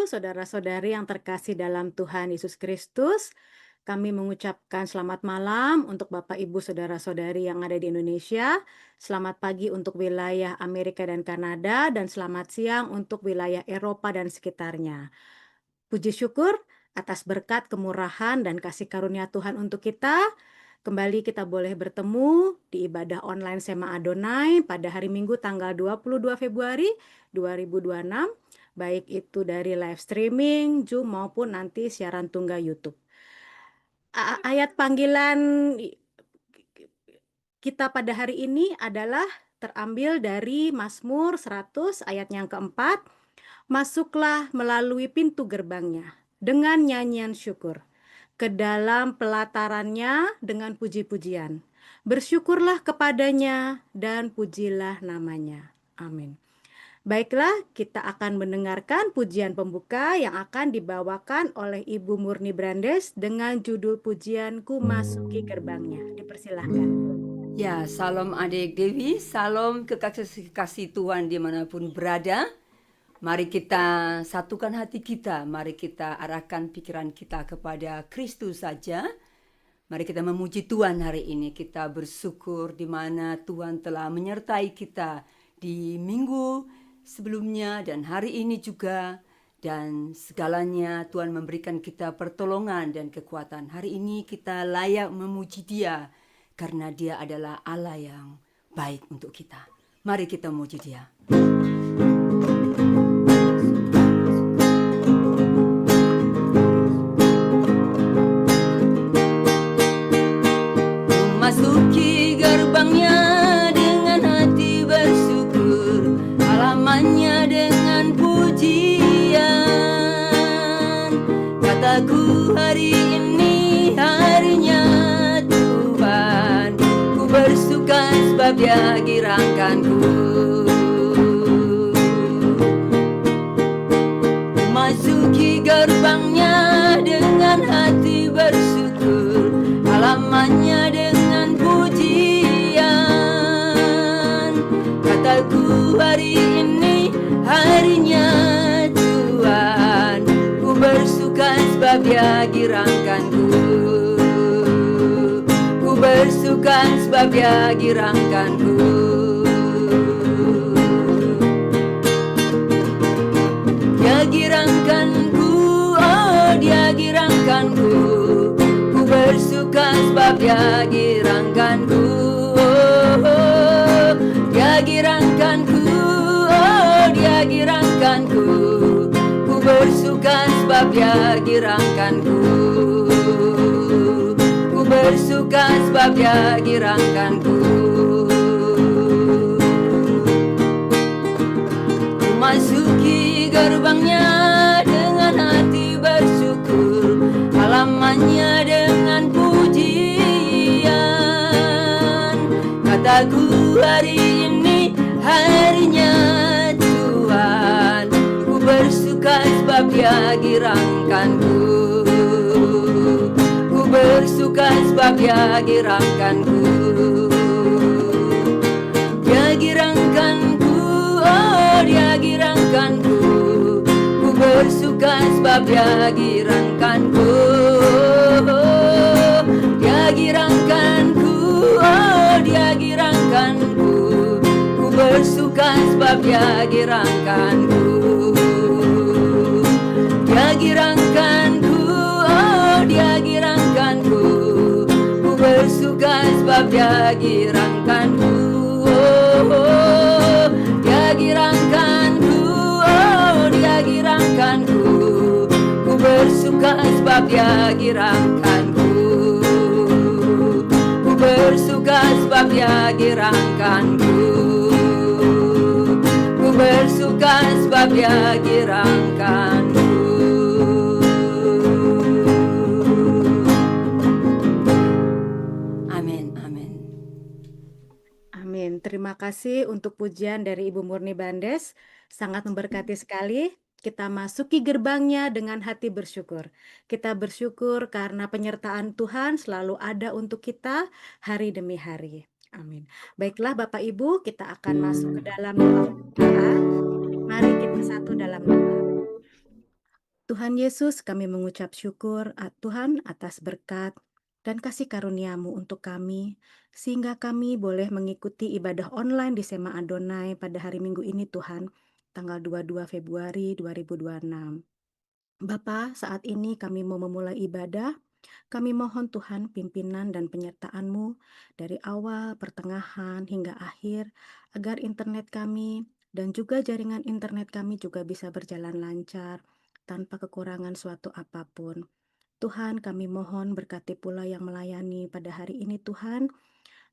Ibu, saudara-saudari yang terkasih dalam Tuhan Yesus Kristus, kami mengucapkan selamat malam untuk Bapak Ibu saudara-saudari yang ada di Indonesia, selamat pagi untuk wilayah Amerika dan Kanada, dan selamat siang untuk wilayah Eropa dan sekitarnya. Puji syukur atas berkat kemurahan dan kasih karunia Tuhan untuk kita. Kembali kita boleh bertemu di ibadah online Sema Adonai pada hari Minggu tanggal 22 Februari 2026, baik itu dari live streaming, Zoom maupun nanti siaran tunggal YouTube. Ayat panggilan kita pada hari ini adalah terambil dari Mazmur 100 ayat yang keempat. Masuklah melalui pintu gerbangnya dengan nyanyian syukur, ke dalam pelatarannya dengan puji-pujian. Bersyukurlah kepadanya dan pujilah namanya. Amin. Baiklah, kita akan mendengarkan pujian pembuka yang akan dibawakan oleh Ibu Murni Brandes dengan judul pujian Ku Masuki Gerbangnya. Dipersilahkan. Ya, salam adik Dewi, salam kekasih Tuhan dimanapun berada. Mari kita satukan hati kita, mari kita arahkan pikiran kita kepada Kristus saja. Mari kita memuji Tuhan hari ini, kita bersyukur di mana Tuhan telah menyertai kita di minggu sebelumnya dan hari ini juga. Dan segalanya Tuhan memberikan kita pertolongan dan kekuatan. Hari ini kita layak memuji Dia, karena Dia adalah Allah yang baik untuk kita. Mari kita memuji Dia. Memasuki gerbangnya dengan hati bersyukur, halamannya dengan pujian. Kataku hari ini harinya Tuhan, ku bersuka sebab Dia girangkanku. Masuki gerbangnya dengan hati bersyukur, halamannya dengan pujian. Kataku hari ini harinya Tuhan, ku bersuka sebab Dia girangkanku. Ku bersuka sebab Dia girangkanku. Dia girangkanku, oh Dia girangkanku. Ku bersuka sebab Dia girangkanku. Oh, Dia girangkanku, oh Dia girangkanku. Ku bersuka sebab Dia girangkanku. Ku bersuka sebab Dia girangkanku. Ku masuki gerbangnya dengan hati bersyukur, halamannya dengan pujian. Kataku hari ini harinya Tuhan, ku bersuka sebab Dia girangkanku. Ku bersuka sebab Dia girangkanku. Dia girangkanku, oh Dia girangkanku. Ku bersuka sebab Dia girangkanku. Dia girangkanku, oh Dia girangkanku. Ku bersuka sebab Dia girangkanku. Dia girangkanku, oh Dia girangkanku. Ku bersuka sebab Dia girangkanku. Oh, Dia girangkanku, oh Dia girangkanku. Ku bersuka sebab Dia girangkanku. Ku bersuka sebab Dia girangkanku. Ku bersuka sebab Dia girangkanku. Amin, amin. Amin. Terima kasih untuk pujian dari Ibu Murni Brandes. Sangat memberkati sekali. Kita masuki gerbangnya dengan hati bersyukur. Kita bersyukur karena penyertaan Tuhan selalu ada untuk kita hari demi hari. Amin. Baiklah Bapak Ibu, kita akan masuk ke dalam doa. Mari kita satu dalam doa. Tuhan Yesus, kami mengucap syukur Tuhan atas berkat dan kasih karunia-Mu untuk kami, sehingga kami boleh mengikuti ibadah online di Sema Adonai pada hari Minggu ini Tuhan, tanggal 22 Februari 2026. Bapa, saat ini kami mau memulai ibadah. Kami mohon Tuhan pimpinan dan penyertaan-Mu dari awal, pertengahan, hingga akhir, agar internet kami dan juga jaringan internet kami juga bisa berjalan lancar, tanpa kekurangan suatu apapun. Tuhan, kami mohon berkati pula yang melayani pada hari ini Tuhan,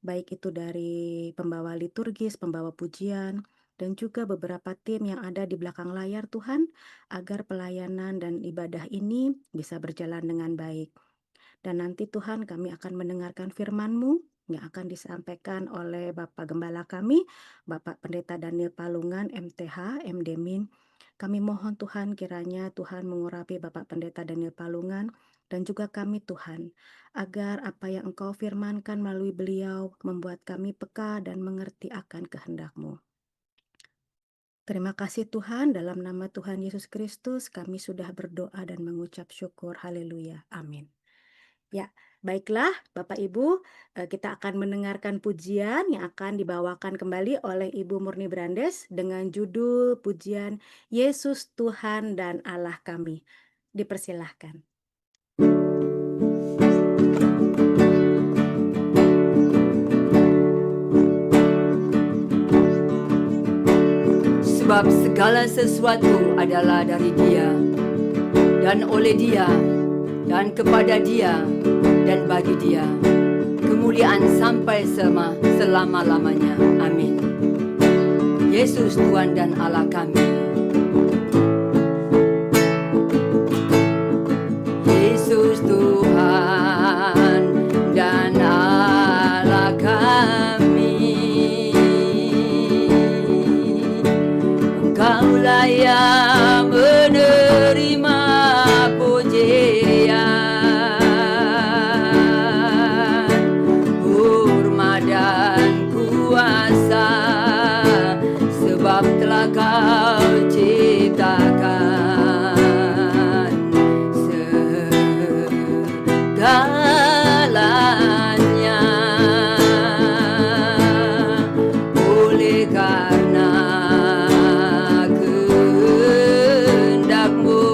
baik itu dari pembawa liturgis, pembawa pujian, dan juga beberapa tim yang ada di belakang layar Tuhan, agar pelayanan dan ibadah ini bisa berjalan dengan baik. Dan nanti Tuhan kami akan mendengarkan firman-Mu yang akan disampaikan oleh Bapak Gembala kami, Bapak Pendeta Daniel Palungan, MTH, MD Min. Kami mohon Tuhan kiranya Tuhan mengurapi Bapak Pendeta Daniel Palungan dan juga kami Tuhan, agar apa yang Engkau firmankan melalui beliau membuat kami peka dan mengerti akan kehendak-Mu. Terima kasih Tuhan, dalam nama Tuhan Yesus Kristus kami sudah berdoa dan mengucap syukur. Haleluya. Amin. Ya, baiklah Bapak Ibu, kita akan mendengarkan pujian yang akan dibawakan kembali oleh Ibu Murni Brandes dengan judul pujian Yesus Tuhan dan Allah kami. Dipersilahkan. Sebab segala sesuatu adalah dari Dia, dan oleh Dia, dan kepada Dia, dan bagi Dia. Kemuliaan sampai selama-lamanya. Amin. Yesus Tuhan dan Allah kami. Yesus Tuhan dan Allah kami. Engkaulah yang menerima pujian, hormat dan kuasa, sebab telah Kau ciptakan segalanya. Oleh karena kehendak-Mu,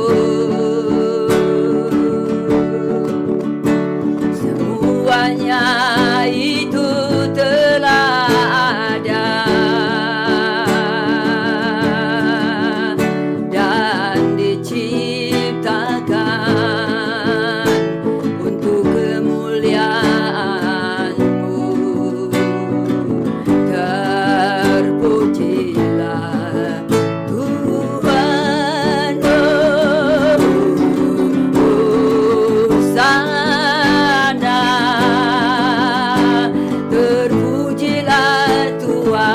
semuanya itu telah ada dan diciptakan untuk kemuliaan-Mu. Terpujilah Tuhan, Hosana. Terpujilah Tuhan,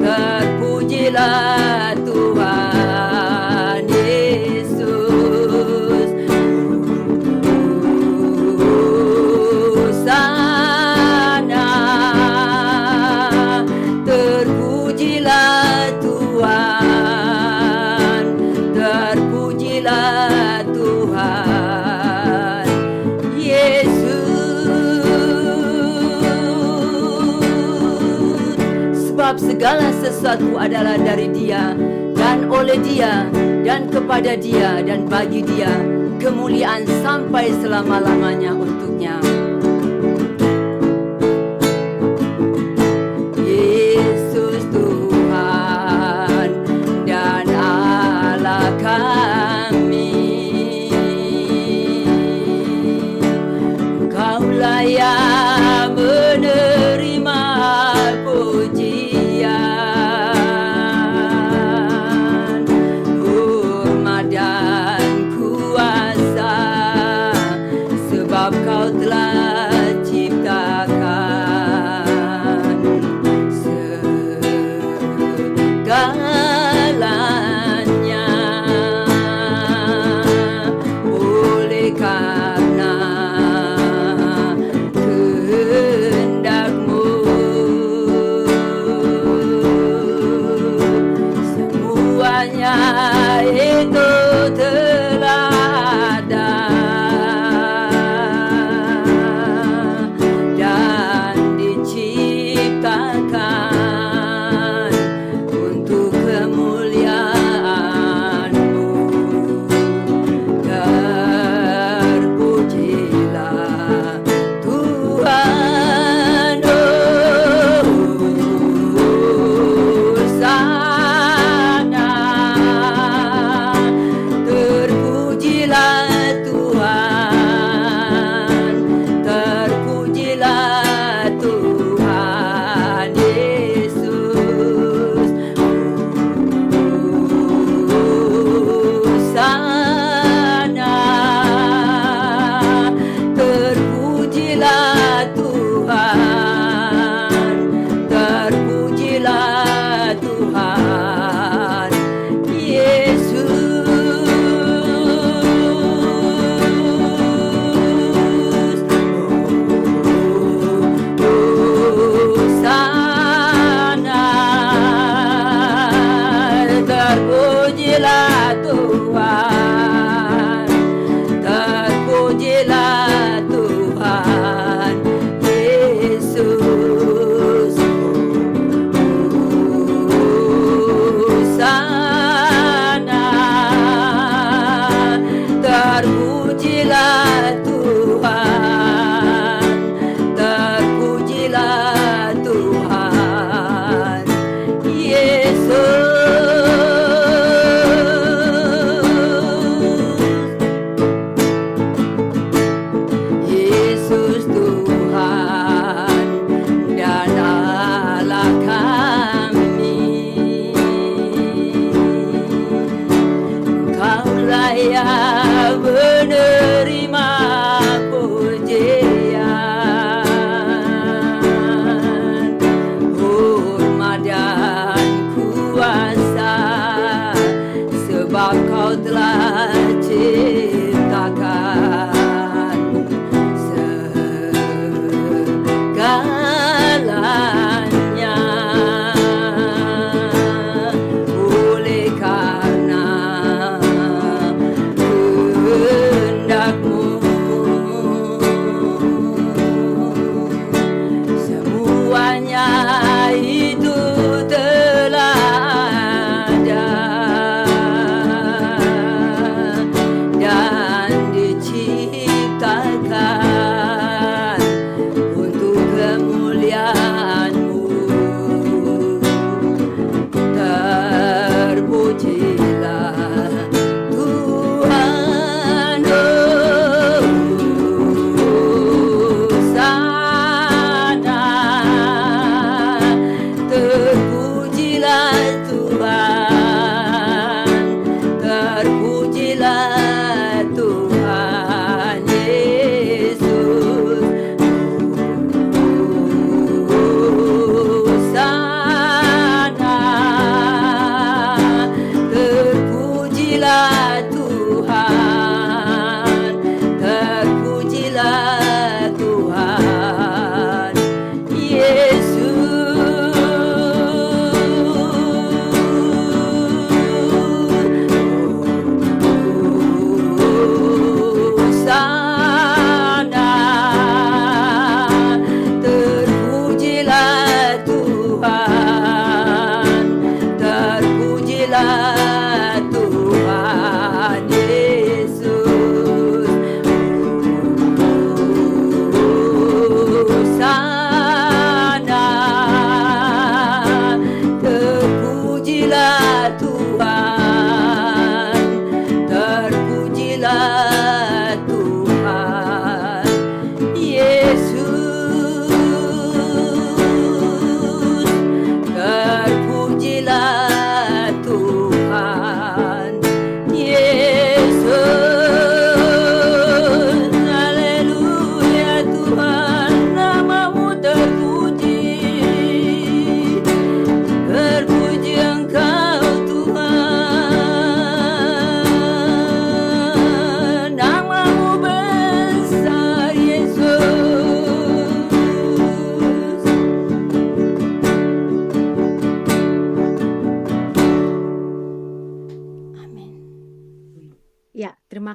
terpujilah Tuhan Yesus. Hosana. Terpujilah Tuhan, terpujilah Tuhan Yesus. Sebab segala sesuatu adalah dari Dia, dan oleh Dia, dan kepada Dia, dan bagi Dia. Kemuliaan sampai selama-lamanya untuknya. Yesus Tuhan dan Allah kami. Engkaulah yang menerima pujian, hormat dan kuasa, sebab Kau telah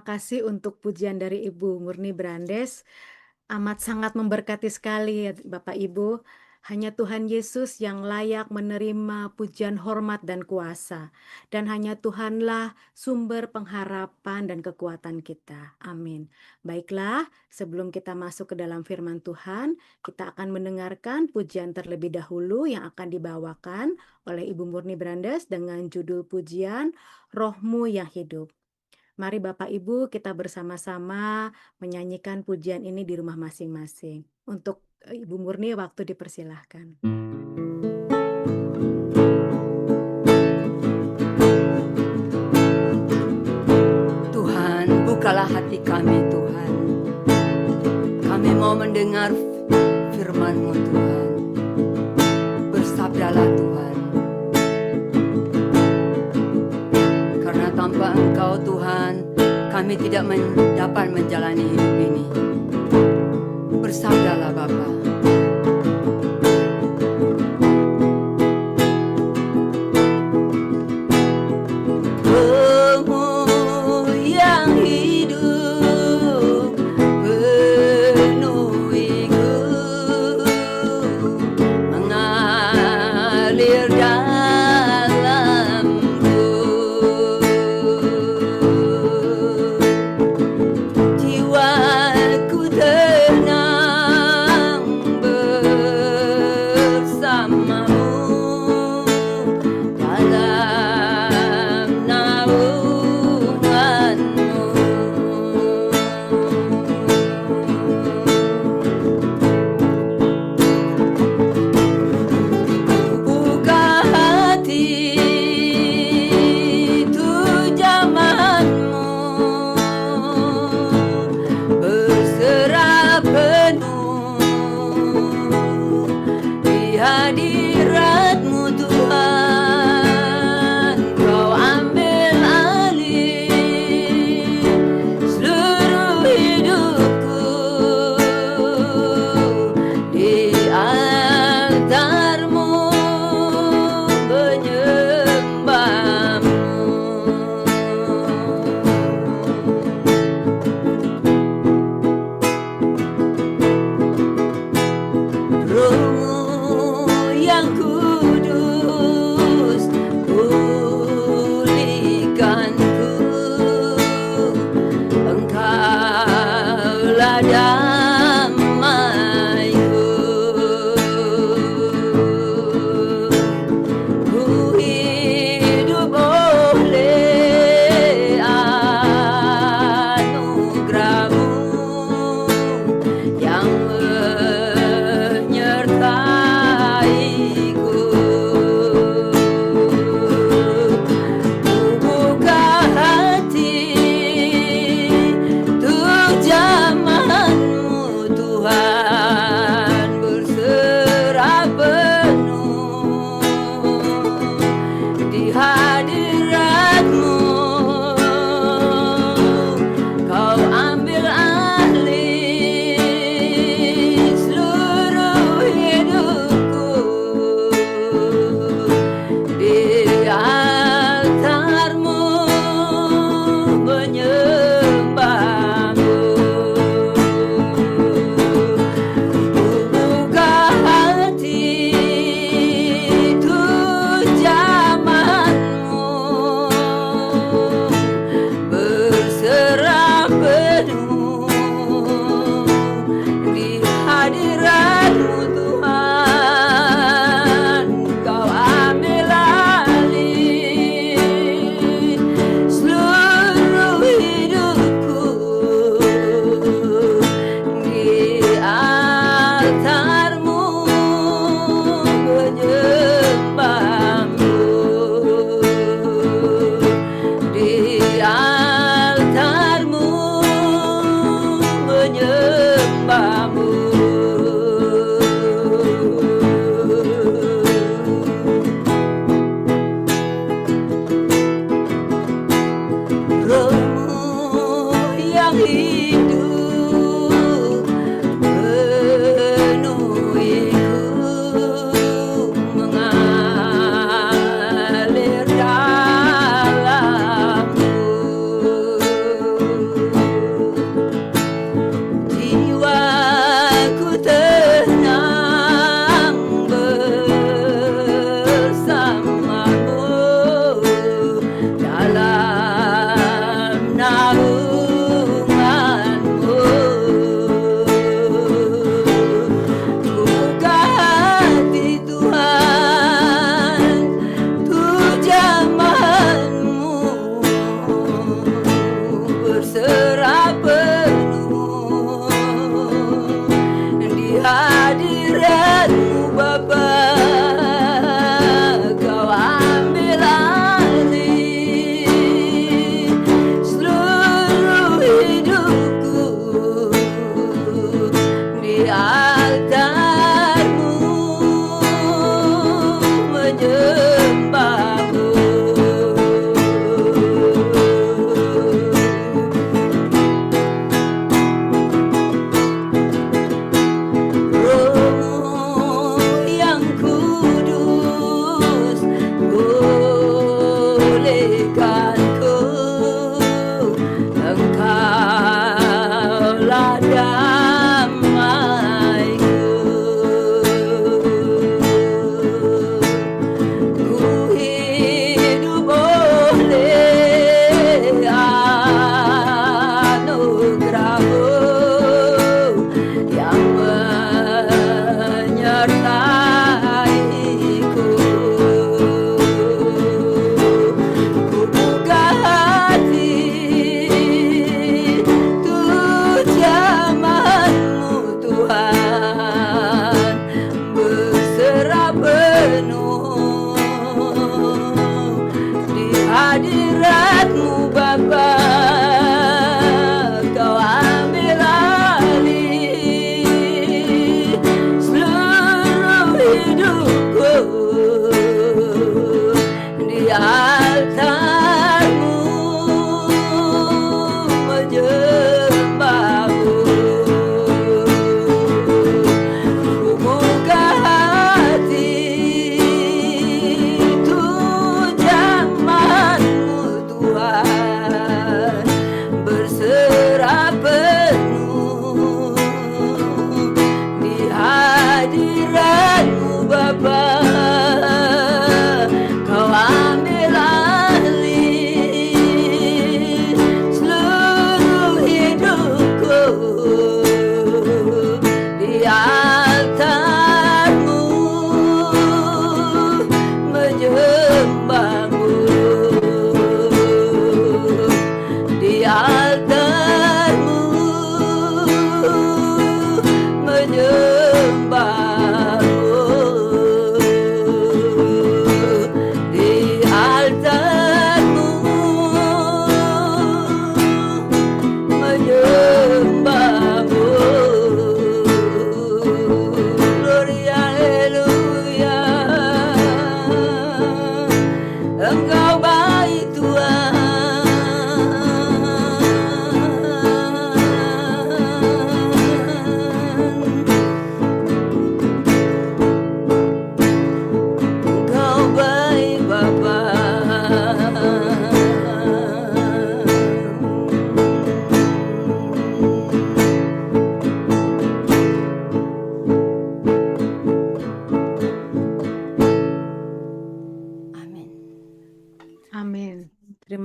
kasih untuk pujian dari Ibu Murni Brandes. Amat sangat memberkati sekali ya Bapak Ibu. Hanya Tuhan Yesus yang layak menerima pujian hormat dan kuasa. Dan hanya Tuhanlah sumber pengharapan dan kekuatan kita. Amin. Baiklah, sebelum kita masuk ke dalam firman Tuhan, kita akan mendengarkan pujian terlebih dahulu yang akan dibawakan oleh Ibu Murni Brandes dengan judul pujian Rohmu yang Hidup. Mari Bapak Ibu kita bersama-sama menyanyikan pujian ini di rumah masing-masing. Untuk Ibu Murni waktu dipersilahkan. Tuhan, bukalah hati kami Tuhan. Kami mau mendengar firman-Mu Tuhan. Bersabdalah Tuhan. Karena tanpa Engkau Tuhan, kami tidak dapat menjalani hidup ini. Bersabdalah Bapa. Rohmu yang hidup penuhiku, mengalir dalamku. Jiwaku tenang bersamamu dalam naunganmu. Buka hati tujuanmu, berserah penuh di hadirat-Mu Tuhan. Kau ambil alih seluruh hidupku di altar-Mu menyembah-Mu. Rohmu yang kudus, pulihkanku. Engkaulah damaiku. Ku hidup oleh anugerah-Mu yang menyertaiku. Ku buka hati untuk zaman-Mu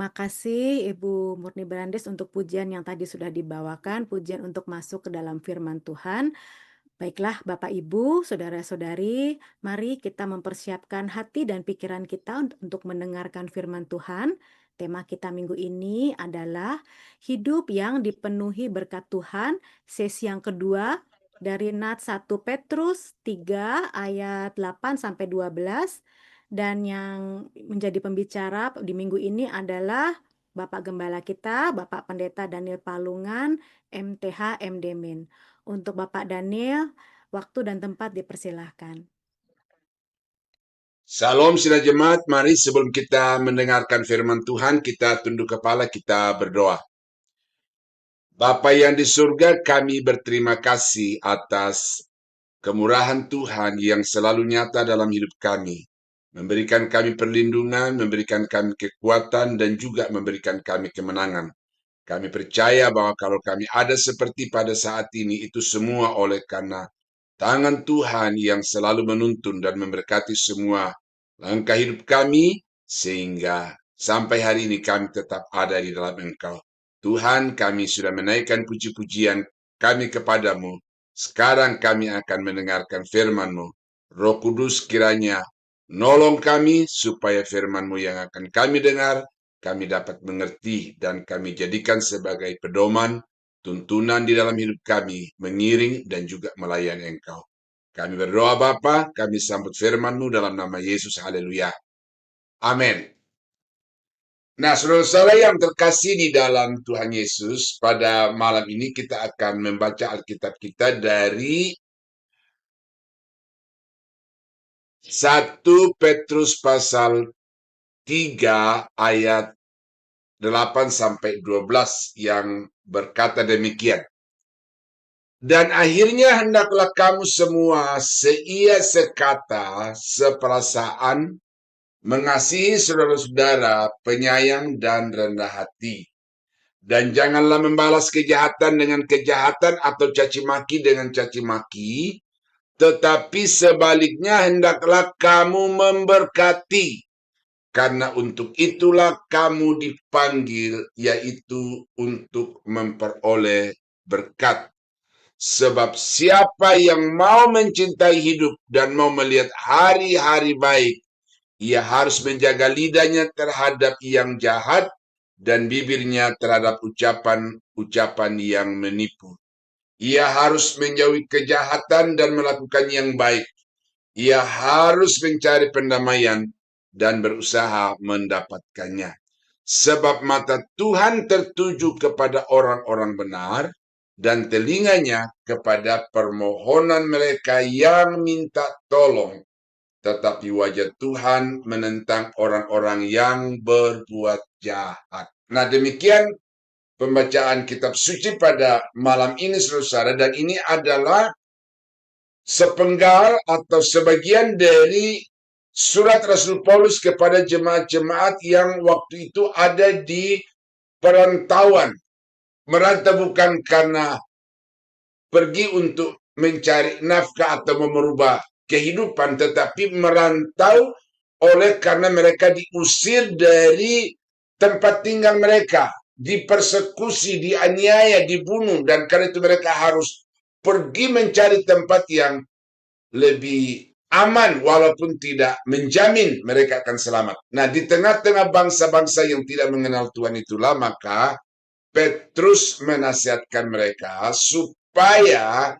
terima kasih Ibu Murni Brandes untuk pujian yang tadi sudah dibawakan, pujian untuk masuk ke dalam firman Tuhan. Baiklah, Bapak, Ibu, saudara-saudari, mari kita mempersiapkan hati dan pikiran kita untuk mendengarkan firman Tuhan. Tema kita minggu ini adalah hidup yang dipenuhi berkat Tuhan, sesi yang kedua dari Nats 1 Petrus 3 ayat 8 sampai 12. Dan yang menjadi pembicara di minggu ini adalah Bapak Gembala kita, Bapak Pendeta Daniel Palungan, MTH MD Min. Untuk Bapak Daniel, waktu dan tempat dipersilahkan. Salam Sina Jemaat, mari sebelum kita mendengarkan firman Tuhan, kita tunduk kepala, kita berdoa. Bapa yang di surga, kami berterima kasih atas kemurahan Tuhan yang selalu nyata dalam hidup kami. Memberikan kami perlindungan, memberikan kami kekuatan, dan juga memberikan kami kemenangan. Kami percaya bahwa kalau kami ada seperti pada saat ini, itu semua oleh karena tangan Tuhan yang selalu menuntun dan memberkati semua langkah hidup kami, sehingga sampai hari ini kami tetap ada di dalam Engkau. Tuhan, kami sudah menaikkan puji-pujian kami kepadamu. Sekarang kami akan mendengarkan firman-Mu. Roh Kudus kiranya nolong kami supaya firman-Mu yang akan kami dengar, kami dapat mengerti dan kami jadikan sebagai pedoman, tuntunan di dalam hidup kami, mengiring dan juga melayani Engkau. Kami berdoa Bapa, kami sambut firman-Mu dalam nama Yesus, haleluya. Amin. Nah, saudara-saudara yang terkasih di dalam Tuhan Yesus, pada malam ini kita akan membaca Alkitab kita dari 1 Petrus pasal 3 ayat 8 sampai 12 yang berkata demikian. Dan akhirnya hendaklah kamu semua seia sekata, seperasaan, mengasihi saudara-saudara, penyayang dan rendah hati. Dan janganlah membalas kejahatan dengan kejahatan atau caci maki dengan caci maki, tetapi sebaliknya hendaklah kamu memberkati. Karena untuk itulah kamu dipanggil, yaitu untuk memperoleh berkat. Sebab siapa yang mau mencintai hidup dan mau melihat hari-hari baik, ia harus menjaga lidahnya terhadap yang jahat dan bibirnya terhadap ucapan-ucapan yang menipu. Ia harus menjauhi kejahatan dan melakukan yang baik. Ia harus mencari pendamaian dan berusaha mendapatkannya. Sebab mata Tuhan tertuju kepada orang-orang benar dan telinganya kepada permohonan mereka yang minta tolong. Tetapi wajah Tuhan menentang orang-orang yang berbuat jahat. Nah, demikian pembacaan kitab suci pada malam ini, saudara, dan ini adalah sepenggal atau sebagian dari surat Rasul Paulus kepada jemaat-jemaat yang waktu itu ada di perantauan. Merantau bukan karena pergi untuk mencari nafkah atau merubah kehidupan, tetapi merantau oleh karena mereka diusir dari tempat tinggal mereka, dipersekusi, dianiaya, dibunuh, dan karena itu mereka harus pergi mencari tempat yang lebih aman walaupun tidak menjamin mereka akan selamat. Nah, di tengah-tengah bangsa-bangsa yang tidak mengenal Tuhan itulah maka Petrus menasihatkan mereka supaya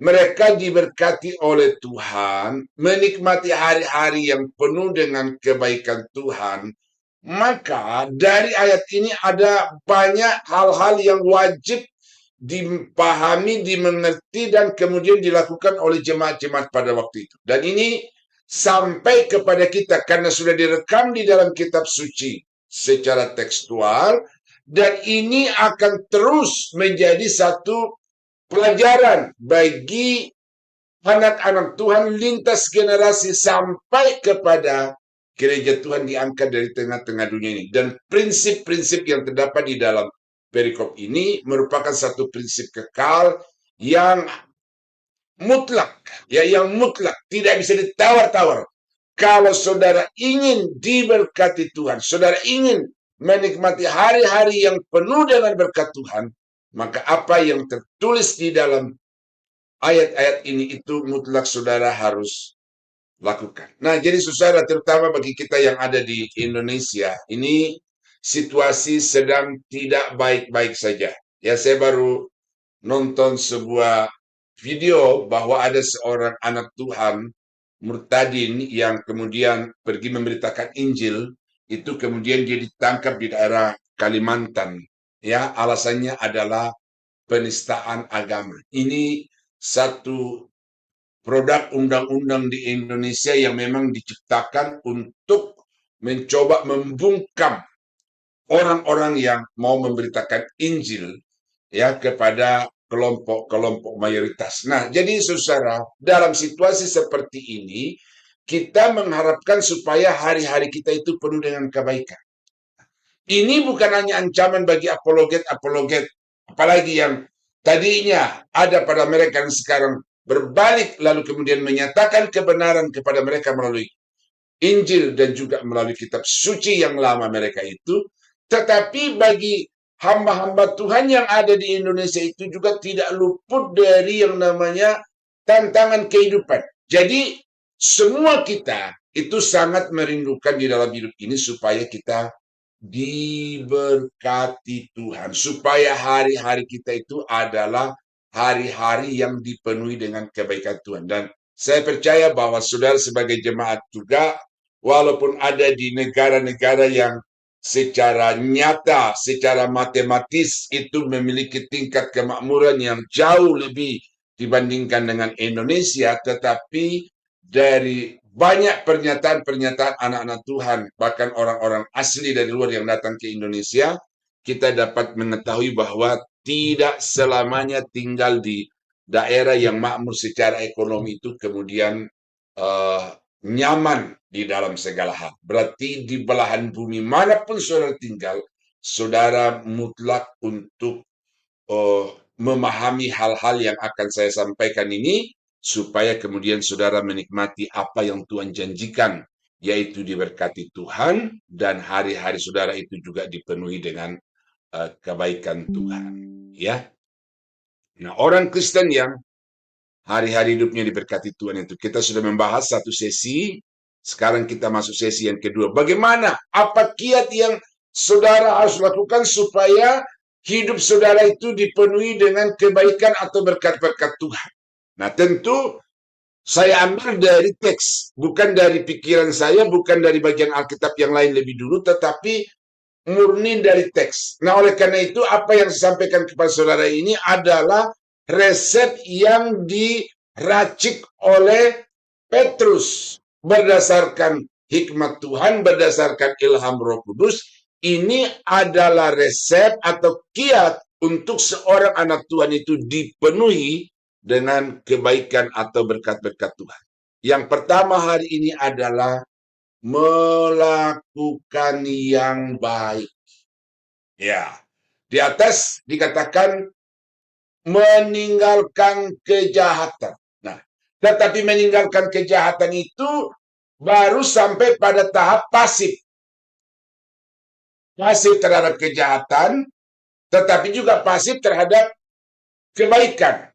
mereka diberkati oleh Tuhan, menikmati hari-hari yang penuh dengan kebaikan Tuhan. Maka dari ayat ini ada banyak hal-hal yang wajib dipahami, dimengerti, dan kemudian dilakukan oleh jemaat-jemaat pada waktu itu. Dan ini sampai kepada kita karena sudah direkam di dalam kitab suci secara tekstual, dan ini akan terus menjadi satu pelajaran bagi anak-anak Tuhan lintas generasi sampai kepada gereja Tuhan diangkat dari tengah-tengah dunia ini. Dan prinsip-prinsip yang terdapat di dalam perikop ini merupakan satu prinsip kekal yang mutlak, yang mutlak, tidak bisa ditawar-tawar. Kalau saudara ingin diberkati Tuhan, saudara ingin menikmati hari-hari yang penuh dengan berkat Tuhan, maka apa yang tertulis di dalam ayat-ayat ini itu mutlak saudara harus lakukan. Nah, jadi saudara, terutama bagi kita yang ada di Indonesia, ini situasi sedang tidak baik-baik saja. Ya, saya baru nonton sebuah video bahwa ada seorang anak Tuhan murtadin yang kemudian pergi memberitakan Injil, itu kemudian dia ditangkap di daerah Kalimantan. Ya, alasannya adalah penistaan agama. Ini satu produk undang-undang di Indonesia yang memang diciptakan untuk mencoba membungkam orang-orang yang mau memberitakan Injil ya kepada kelompok-kelompok mayoritas. Nah, jadi saudara, dalam situasi seperti ini kita mengharapkan supaya hari-hari kita itu penuh dengan kebaikan. Ini bukan hanya ancaman bagi apologet-apologet, apalagi yang tadinya ada pada mereka yang sekarang berbalik lalu kemudian menyatakan kebenaran kepada mereka melalui Injil dan juga melalui kitab suci yang lama mereka itu. Tetapi bagi hamba-hamba Tuhan yang ada di Indonesia itu juga tidak luput dari yang namanya tantangan kehidupan. Jadi semua kita itu sangat merindukan di dalam hidup ini supaya kita diberkati Tuhan, supaya hari-hari kita itu adalah hari-hari yang dipenuhi dengan kebaikan Tuhan. Dan saya percaya bahwa saudara sebagai jemaat juga, walaupun ada di negara-negara yang secara nyata, secara matematis itu memiliki tingkat kemakmuran yang jauh lebih dibandingkan dengan Indonesia, tetapi dari banyak pernyataan-pernyataan anak-anak Tuhan, bahkan orang-orang asli dari luar yang datang ke Indonesia, kita dapat mengetahui bahwa tidak selamanya tinggal di daerah yang makmur secara ekonomi itu kemudian nyaman di dalam segala hal. Berarti di belahan bumi manapun saudara tinggal, saudara mutlak untuk memahami hal-hal yang akan saya sampaikan ini, supaya kemudian saudara menikmati apa yang Tuhan janjikan, yaitu diberkati Tuhan dan hari-hari saudara itu juga dipenuhi dengan kebaikan Tuhan. Ya, nah orang Kristen yang hari-hari hidupnya diberkati Tuhan itu, kita sudah membahas satu sesi, sekarang kita masuk sesi yang kedua. Bagaimana, apa kiat yang saudara harus lakukan supaya hidup saudara itu dipenuhi dengan kebaikan atau berkat-berkat Tuhan? Nah, tentu saya ambil dari teks, bukan dari pikiran saya, bukan dari bagian Alkitab yang lain lebih dulu, tetapi murni dari teks. Nah, oleh karena itu, apa yang saya sampaikan kepada saudara ini adalah resep yang diracik oleh Petrus berdasarkan hikmat Tuhan, berdasarkan ilham Roh Kudus. Ini adalah resep atau kiat untuk seorang anak Tuhan itu dipenuhi dengan kebaikan atau berkat-berkat Tuhan. Yang pertama hari ini adalah melakukan yang baik. Ya, di atas dikatakan meninggalkan kejahatan. Nah, tetapi meninggalkan kejahatan itu baru sampai pada tahap pasif. Pasif terhadap kejahatan, tetapi juga pasif terhadap kebaikan.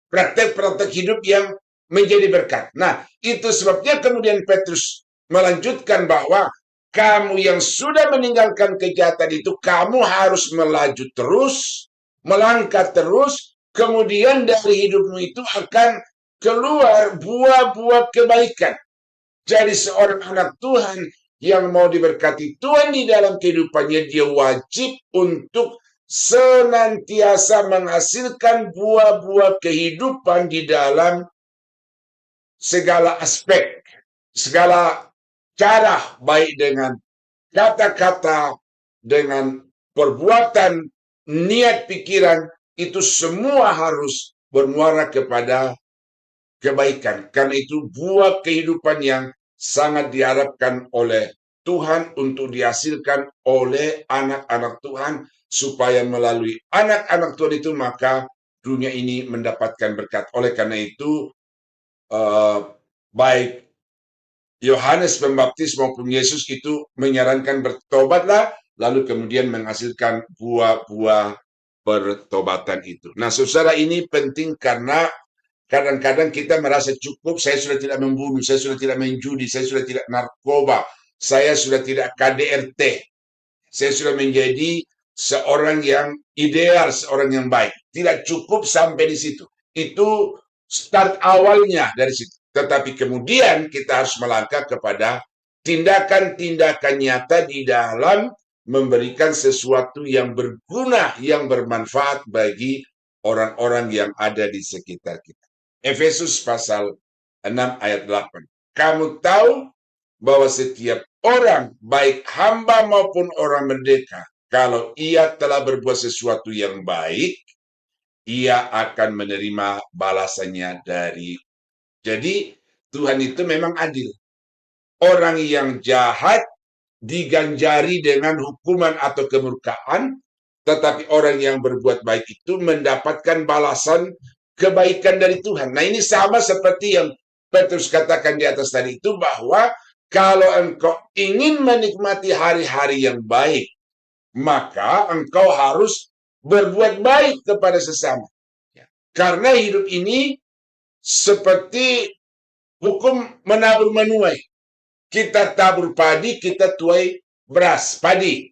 Praktek-praktek hidup yang menjadi berkat. Nah, itu sebabnya kemudian Petrus melanjutkan bahwa kamu yang sudah meninggalkan kejahatan itu, kamu harus melaju terus, melangkah terus, kemudian dari hidupmu itu akan keluar buah-buah kebaikan. Jadi seorang anak Tuhan yang mau diberkati Tuhan di dalam kehidupannya, dia wajib untuk senantiasa menghasilkan buah-buah kehidupan di dalam segala aspek, segala cara, baik dengan kata-kata, dengan perbuatan, niat, pikiran, itu semua harus bermuara kepada kebaikan. Karena itu buah kehidupan yang sangat diharapkan oleh Tuhan untuk dihasilkan oleh anak-anak Tuhan, supaya melalui anak-anak Tuhan itu maka dunia ini mendapatkan berkat. Oleh karena itu baik Yohanes Pembaptis maupun Yesus itu menyarankan bertobatlah lalu kemudian menghasilkan buah-buah pertobatan itu. Nah, saudara, ini penting karena kadang-kadang kita merasa cukup, saya sudah tidak membunuh, saya sudah tidak main judi, saya sudah tidak narkoba, saya sudah tidak KDRT, saya sudah menjadi seorang yang ideal, seorang yang baik. Tidak cukup sampai di situ. Itu start awalnya dari situ. Tetapi kemudian kita harus melangkah kepada tindakan-tindakan nyata di dalam memberikan sesuatu yang berguna, yang bermanfaat bagi orang-orang yang ada di sekitar kita. Efesus pasal 6 ayat 8. Kamu tahu bahwa setiap orang, baik hamba maupun orang merdeka, kalau ia telah berbuat sesuatu yang baik, ia akan menerima balasannya dari. Jadi Tuhan itu memang adil. Orang yang jahat diganjari dengan hukuman atau kemurkaan, tetapi orang yang berbuat baik itu mendapatkan balasan kebaikan dari Tuhan. Nah, ini sama seperti yang Petrus katakan di atas tadi itu, bahwa kalau engkau ingin menikmati hari-hari yang baik, maka engkau harus berbuat baik kepada sesama. Karena hidup ini seperti hukum menabur menuai. Kita tabur padi, kita tuai beras, padi.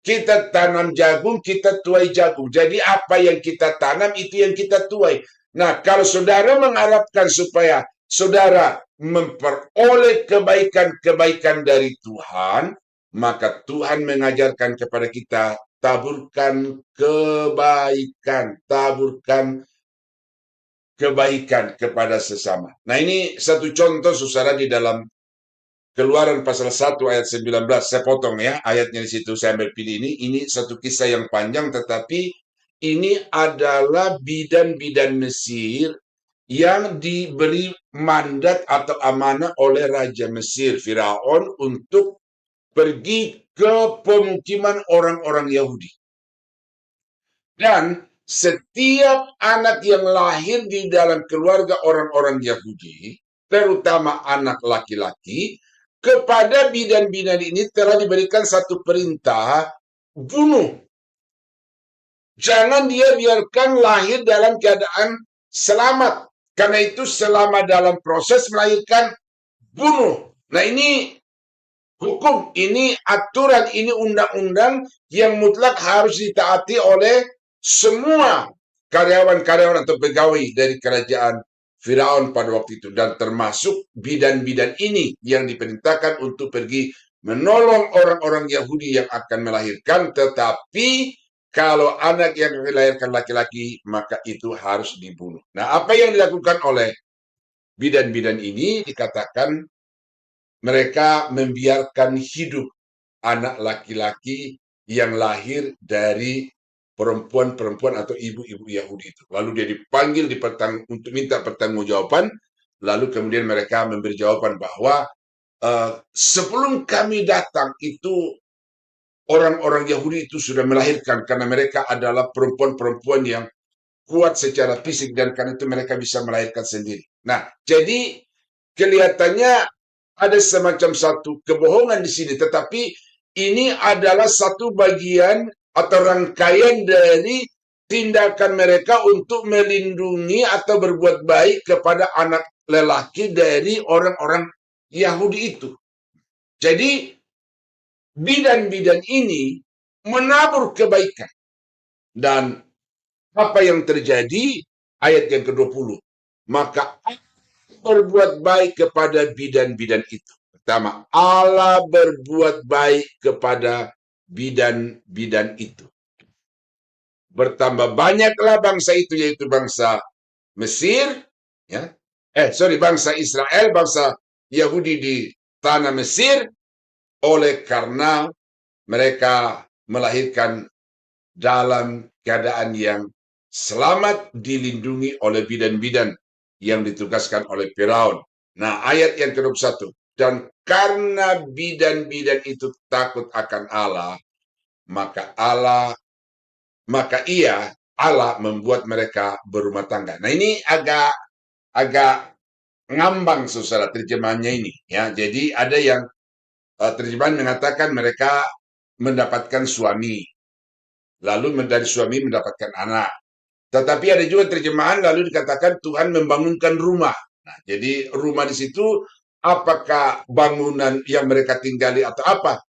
Kita tanam jagung, kita tuai jagung. Jadi apa yang kita tanam, itu yang kita tuai. Nah, kalau saudara mengharapkan supaya saudara memperoleh kebaikan-kebaikan dari Tuhan, maka Tuhan mengajarkan kepada kita, taburkan kebaikan, taburkan kebaikan kepada sesama. Nah, ini satu contoh, saudara, di dalam Keluaran pasal 1 ayat 19, saya potong ya ayatnya di situ, saya ambil pilih ini. Ini satu kisah yang panjang, tetapi ini adalah bidan-bidan Mesir yang diberi mandat atau amanah oleh Raja Mesir, Firaun, untuk pergi ke pemukiman orang-orang Yahudi. Dan setiap anak yang lahir di dalam keluarga orang-orang Yahudi, terutama anak laki-laki, kepada bidan-bidan ini telah diberikan satu perintah, bunuh. Jangan dia biarkan lahir dalam keadaan selamat. Karena itu selama dalam proses melahirkan, bunuh. Nah, ini hukum, ini aturan, ini undang-undang yang mutlak harus ditaati oleh semua karyawan-karyawan atau pegawai dari kerajaan Firaun pada waktu itu, dan termasuk bidan-bidan ini yang diperintahkan untuk pergi menolong orang-orang Yahudi yang akan melahirkan. Tetapi kalau anak yang dilahirkan laki-laki, maka itu harus dibunuh. Nah, apa yang dilakukan oleh bidan-bidan ini? Dikatakan mereka membiarkan hidup anak laki-laki yang lahir dari perempuan-perempuan atau ibu-ibu Yahudi itu. Lalu dia dipanggil untuk minta pertanggungjawaban. Lalu kemudian mereka memberi jawaban bahwa sebelum kami datang itu orang-orang Yahudi itu sudah melahirkan, karena mereka adalah perempuan-perempuan yang kuat secara fisik, dan karena itu mereka bisa melahirkan sendiri. Nah, jadi kelihatannya ada semacam satu kebohongan di sini, tetapi ini adalah satu bagian atau rangkaian dari tindakan mereka untuk melindungi atau berbuat baik kepada anak lelaki dari orang-orang Yahudi itu. Jadi bidan-bidan ini menabur kebaikan. Dan apa yang terjadi? Ayat yang ke-20. Maka berbuat baik kepada bidan-bidan itu. Pertama, Allah berbuat baik kepada bidan-bidan itu. Bertambah banyaklah bangsa itu, yaitu bangsa Mesir, ya. Bangsa Israel, bangsa Yahudi di tanah Mesir, oleh karena mereka melahirkan dalam keadaan yang selamat, dilindungi oleh bidan-bidan yang ditugaskan oleh Firaun. Nah, ayat yang ke-21. Dan karena bidan-bidan itu takut akan Allah, maka Allah membuat mereka berumah tangga. Nah, ini agak ngambang, saudara, terjemahannya ini. Ya, jadi ada yang terjemahan mengatakan mereka mendapatkan suami, lalu dari suami mendapatkan anak. Tetapi ada juga terjemahan lalu dikatakan Tuhan membangunkan rumah. Nah, jadi rumah di situ apakah bangunan yang mereka tinggali atau apa?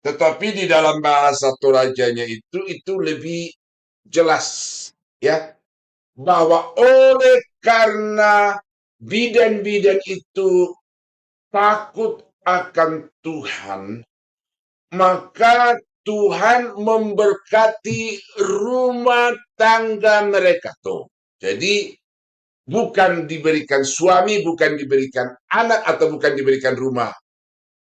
Tetapi di dalam bahasa Torajanya itu lebih jelas, ya, bahwa oleh karena bidan-bidan itu takut akan Tuhan, maka Tuhan memberkati rumah tangga mereka tuh. Jadi bukan diberikan suami, bukan diberikan anak, atau bukan diberikan rumah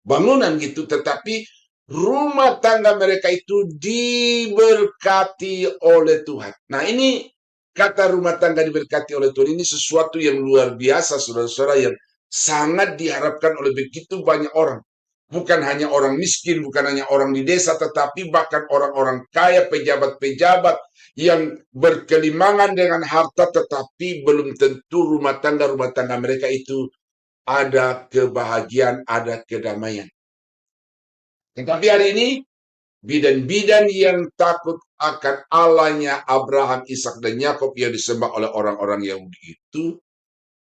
bangunan gitu, tetapi rumah tangga mereka itu diberkati oleh Tuhan. Nah, ini kata rumah tangga diberkati oleh Tuhan ini sesuatu yang luar biasa, saudara-saudara, yang sangat diharapkan oleh begitu banyak orang. Bukan hanya orang miskin, bukan hanya orang di desa, tetapi bahkan orang-orang kaya, pejabat-pejabat yang berkelimangan dengan harta, tetapi belum tentu rumah tangga mereka itu ada kebahagiaan, ada kedamaian. Tetapi hari ini, bidan-bidan yang takut akan Allahnya Abraham, Ishak, dan Yakub yang disembah oleh orang-orang Yahudi itu,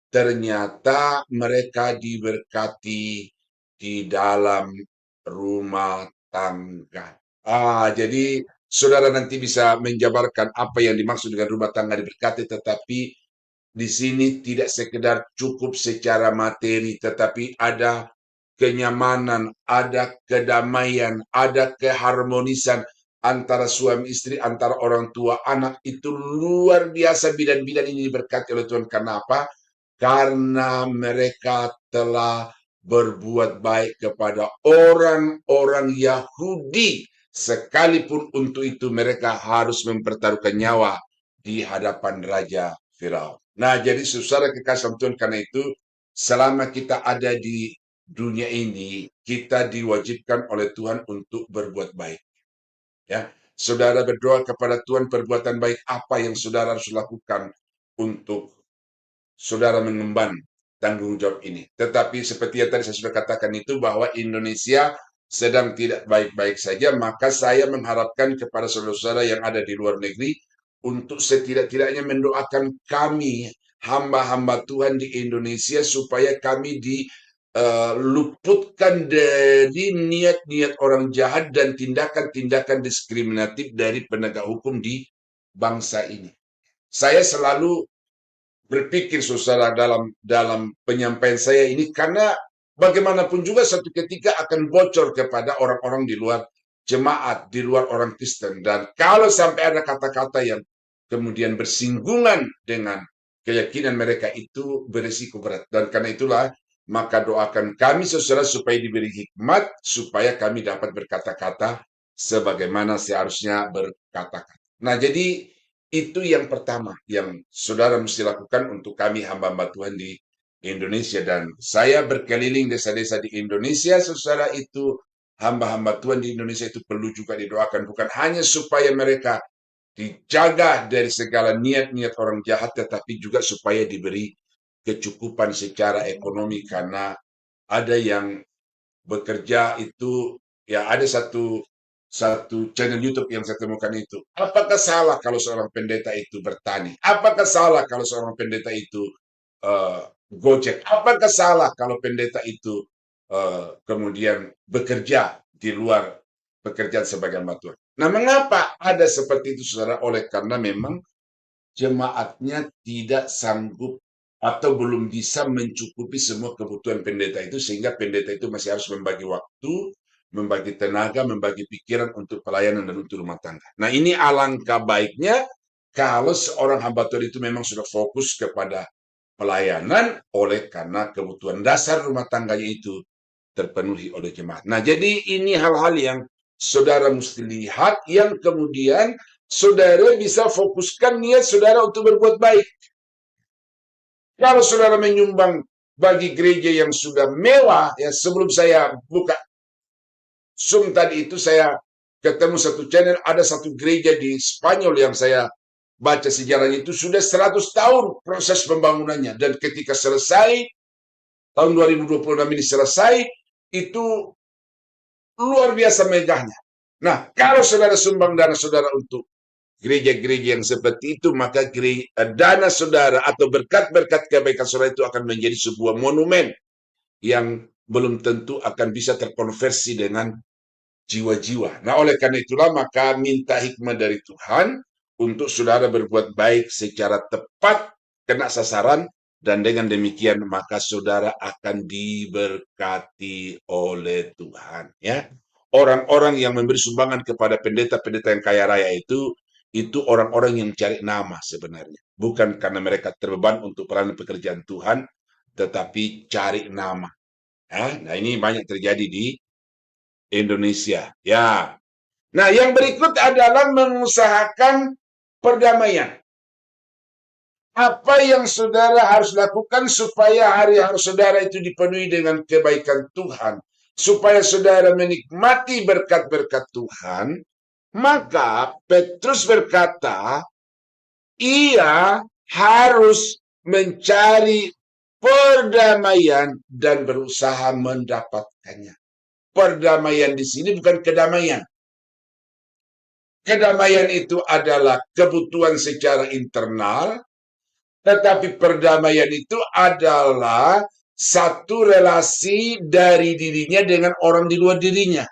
ternyata mereka diberkati di dalam rumah tangga. Jadi saudara nanti bisa menjabarkan apa yang dimaksud dengan rumah tangga diberkati, tetapi di sini tidak sekedar cukup secara materi, tetapi ada kenyamanan, ada kedamaian, ada keharmonisan antara suami istri, antara orang tua anak. Itu luar biasa, bidan-bidan ini diberkati oleh Tuhan. Karena apa? Karena mereka telah berbuat baik kepada orang-orang Yahudi, sekalipun untuk itu mereka harus mempertaruhkan nyawa di hadapan Raja Firaun. Nah, jadi saudara kekasih Tuhan, karena itu selama kita ada di dunia ini, kita diwajibkan oleh Tuhan untuk berbuat baik. Ya, saudara berdoa kepada Tuhan, perbuatan baik apa yang saudara harus lakukan untuk saudara mengemban tanggung jawab ini. Tetapi seperti yang tadi saya sudah katakan itu, bahwa Indonesia sedang tidak baik-baik saja, maka saya mengharapkan kepada saudara-saudara yang ada di luar negeri untuk setidak-tidaknya mendoakan kami, hamba-hamba Tuhan di Indonesia, supaya kami diluputkan dari niat-niat orang jahat dan tindakan-tindakan diskriminatif dari penegak hukum di bangsa ini. Saya selalu berpikir, saudara, dalam penyampaian saya ini, karena bagaimanapun juga satu ketika akan bocor kepada orang-orang di luar jemaat, di luar orang Kristen. Dan kalau sampai ada kata-kata yang kemudian bersinggungan dengan keyakinan mereka, itu berisiko berat. Dan karena itulah, maka doakan kami, saudara, supaya diberi hikmat, supaya kami dapat berkata-kata sebagaimana seharusnya berkata-kata. Nah, jadi itu yang pertama yang saudara mesti lakukan untuk kami hamba-hamba Tuhan di Indonesia. Dan saya berkeliling desa-desa di Indonesia, saudara, itu hamba-hamba Tuhan di Indonesia itu perlu juga didoakan. Bukan hanya supaya mereka dijaga dari segala niat-niat orang jahat, tetapi juga supaya diberi kecukupan secara ekonomi. Karena ada yang bekerja itu, ya, ada satu channel YouTube yang saya temukan itu. Apakah salah kalau seorang pendeta itu bertani? Apakah salah kalau seorang pendeta itu gojek? Apakah salah kalau pendeta itu kemudian bekerja di luar pekerjaan sebagai hamba Tuhan? Nah, mengapa ada seperti itu, saudara? Oleh karena memang jemaatnya tidak sanggup atau belum bisa mencukupi semua kebutuhan pendeta itu, sehingga pendeta itu masih harus membagi waktu, membagi tenaga, membagi pikiran untuk pelayanan dan untuk rumah tangga. Nah, ini alangkah baiknya kalau seorang hamba Tuhan itu memang sudah fokus kepada pelayanan, oleh karena kebutuhan dasar rumah tangganya itu terpenuhi oleh jemaat. Nah, jadi ini hal-hal yang saudara mesti lihat, yang kemudian saudara bisa fokuskan niat saudara untuk berbuat baik. Kalau saudara menyumbang bagi gereja yang sudah mewah, ya, sebelum saya buka Zoom tadi itu, saya ketemu satu channel, ada satu gereja di Spanyol yang saya baca sejarahnya, itu sudah 100 tahun proses pembangunannya. Dan ketika selesai, tahun 2026 ini selesai, itu luar biasa megahnya. Nah, kalau saudara sumbang dana saudara untuk gereja-gereja yang seperti itu, maka dana saudara atau berkat-berkat kebaikan saudara itu akan menjadi sebuah monumen yang belum tentu akan bisa terkonversi dengan jiwa-jiwa. Nah, oleh karena itulah maka minta hikmah dari Tuhan untuk saudara berbuat baik secara tepat, kena sasaran, dan dengan demikian maka saudara akan diberkati oleh Tuhan. Ya, orang-orang yang memberi sumbangan kepada pendeta-pendeta yang kaya raya itu orang-orang yang cari nama sebenarnya. Bukan karena mereka terbeban untuk pelayanan pekerjaan Tuhan, tetapi cari nama. Ya, nah ini banyak terjadi di Indonesia. Ya. Nah, yang berikut adalah mengusahakan perdamaian. Apa yang saudara harus lakukan supaya hari-hari saudara itu dipenuhi dengan kebaikan Tuhan, supaya saudara menikmati berkat-berkat Tuhan, maka Petrus berkata, ia harus mencari perdamaian dan berusaha mendapatkannya. Perdamaian di sini bukan kedamaian. Kedamaian itu adalah kebutuhan secara internal, tetapi perdamaian itu adalah satu relasi dari dirinya dengan orang di luar dirinya.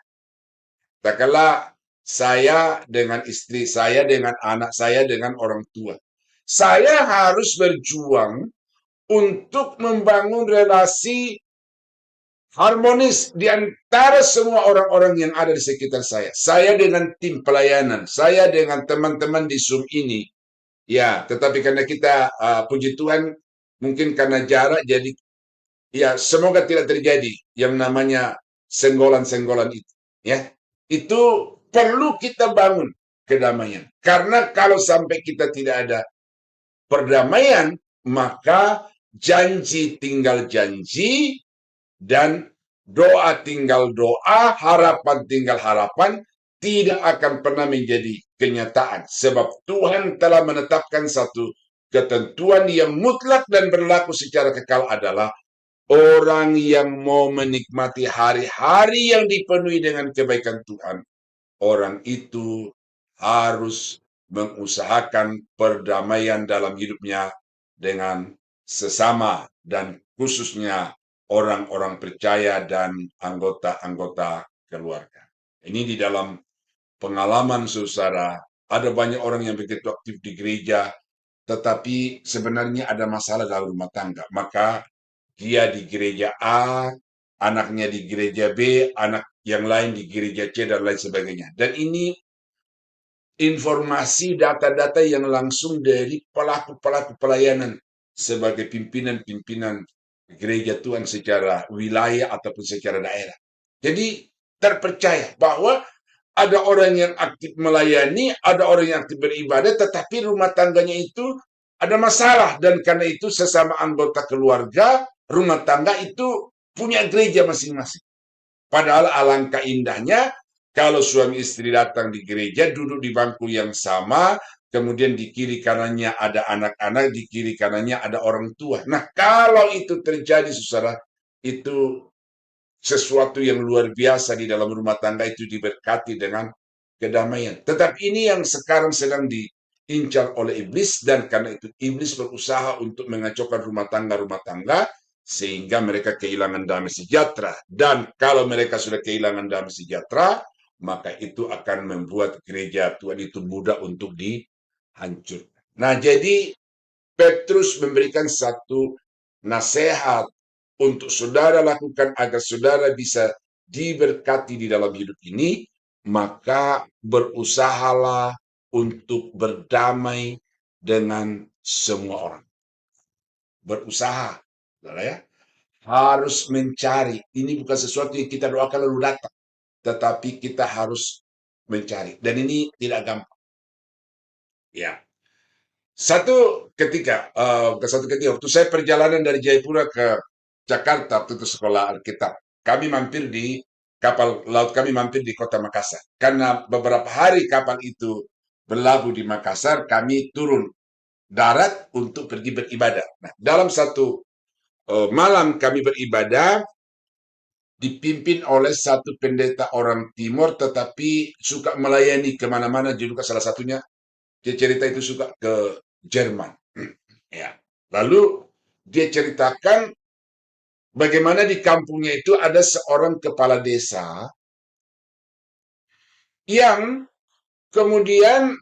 Katakanlah saya dengan istri saya, dengan anak saya, dengan orang tua. Saya harus berjuang untuk membangun relasi harmonis di antara semua orang-orang yang ada di sekitar saya. Saya dengan tim pelayanan, saya dengan teman-teman di Zoom ini. Ya, tetapi karena kita puji Tuhan mungkin karena jarak jadi ya semoga tidak terjadi yang namanya senggolan-senggolan itu, ya. Itu perlu kita bangun kedamaian. Karena kalau sampai kita tidak ada perdamaian, maka janji tinggal janji, dan doa tinggal doa, harapan tinggal harapan, tidak akan pernah menjadi kenyataan. Sebab Tuhan telah menetapkan satu ketentuan yang mutlak dan berlaku secara kekal adalah orang yang mau menikmati hari-hari yang dipenuhi dengan kebaikan Tuhan, orang itu harus mengusahakan perdamaian dalam hidupnya dengan sesama dan khususnya orang-orang percaya dan anggota-anggota keluarga. Ini di dalam pengalaman saudara, ada banyak orang yang begitu aktif di gereja, tetapi sebenarnya ada masalah dalam rumah tangga. Maka dia di gereja A, anaknya di gereja B, anak yang lain di gereja C, dan lain sebagainya. Dan ini informasi data-data yang langsung dari pelaku-pelaku pelayanan sebagai pimpinan-pimpinan gereja Tuhan secara wilayah ataupun secara daerah. Jadi terpercaya bahwa ada orang yang aktif melayani, ada orang yang aktif beribadah, tetapi rumah tangganya itu ada masalah. Dan karena itu sesama anggota keluarga, rumah tangga itu punya gereja masing-masing. Padahal alangkah indahnya kalau suami istri datang di gereja, duduk di bangku yang sama, kemudian di kiri kanannya ada anak-anak, di kiri kanannya ada orang tua. Nah, kalau itu terjadi, saudara, itu sesuatu yang luar biasa di dalam rumah tangga itu diberkati dengan kedamaian. Tetapi ini yang sekarang sedang diincar oleh iblis, dan karena itu iblis berusaha untuk mengacaukan rumah tangga, sehingga mereka kehilangan damai sejahtera. Dan kalau mereka sudah kehilangan damai sejahtera, maka itu akan membuat gereja Tuhan itu mudah untuk dihancurkan. Nah, jadi Petrus memberikan satu nasihat untuk saudara lakukan agar saudara bisa diberkati di dalam hidup ini, maka berusahalah untuk berdamai dengan semua orang. Berusaha, saudara ya. Harus mencari. Ini bukan sesuatu yang kita doakan lalu datang, tetapi kita harus mencari. Dan ini tidak gampang. Ya. Satu ketika waktu saya perjalanan dari Jayapura ke Jakarta waktu itu sekolah Alkitab, kami mampir di kapal laut, kami mampir di kota Makassar. Karena beberapa hari kapal itu berlabuh di Makassar, kami turun darat untuk pergi beribadah. Nah, dalam satu malam kami beribadah, dipimpin oleh satu pendeta orang Timur, tetapi suka melayani kemana-mana. Juga salah satunya dia cerita itu suka ke Jerman. Ya. Lalu dia ceritakan bagaimana di kampungnya itu ada seorang kepala desa yang kemudian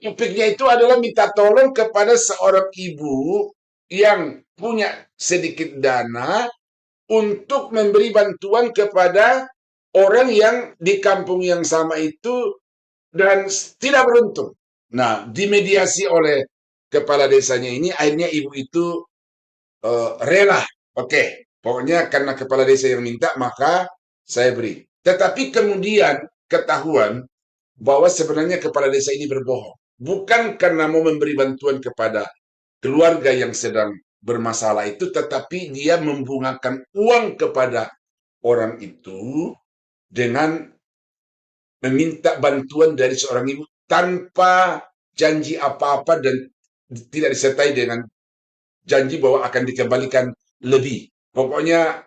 topiknya itu adalah minta tolong kepada seorang ibu yang punya sedikit dana untuk memberi bantuan kepada orang yang di kampung yang sama itu dan tidak beruntung. Nah, dimediasi oleh kepala desanya ini, akhirnya ibu itu rela. Oke, pokoknya karena kepala desa yang minta, maka saya beri. Tetapi kemudian ketahuan bahwa sebenarnya kepala desa ini berbohong. Bukan karena mau memberi bantuan kepada keluarga yang sedang bermasalah itu, tetapi dia membungakan uang kepada orang itu dengan meminta bantuan dari seorang ibu tanpa janji apa-apa dan tidak disertai dengan janji bahwa akan dikembalikan lebih. Pokoknya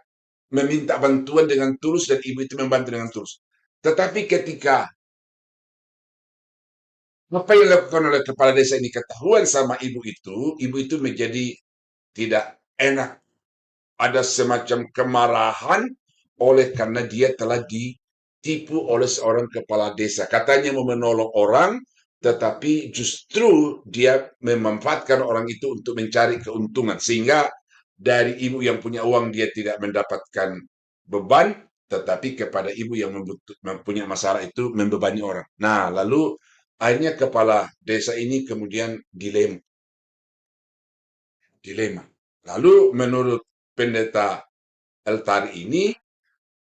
meminta bantuan dengan tulus dan ibu itu membantu dengan tulus. Tetapi ketika apa yang dilakukan oleh kepala desa ini ketahuan sama ibu itu menjadi tidak enak. Ada semacam kemarahan oleh karena dia telah ditipu oleh seorang kepala desa. Katanya mau menolong orang, tetapi justru dia memanfaatkan orang itu untuk mencari keuntungan. Sehingga dari ibu yang punya uang dia tidak mendapatkan beban, tetapi kepada ibu yang mempunyai masalah itu membebani orang. Nah, lalu akhirnya kepala desa ini kemudian dilema. Lalu menurut pendeta Eltari ini,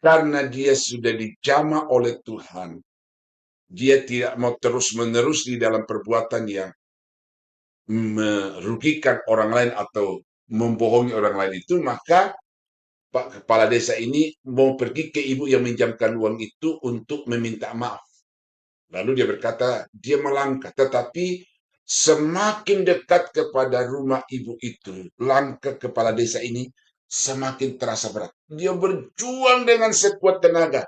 karena dia sudah dijamah oleh Tuhan, dia tidak mau terus-menerus di dalam perbuatan yang merugikan orang lain atau membohongi orang lain itu, maka Pak Kepala Desa ini mau pergi ke ibu yang minjamkan uang itu untuk meminta maaf. Lalu dia berkata, dia melangkah, tetapi semakin dekat kepada rumah ibu itu, langkah kepala desa ini semakin terasa berat. Dia berjuang dengan sekuat tenaga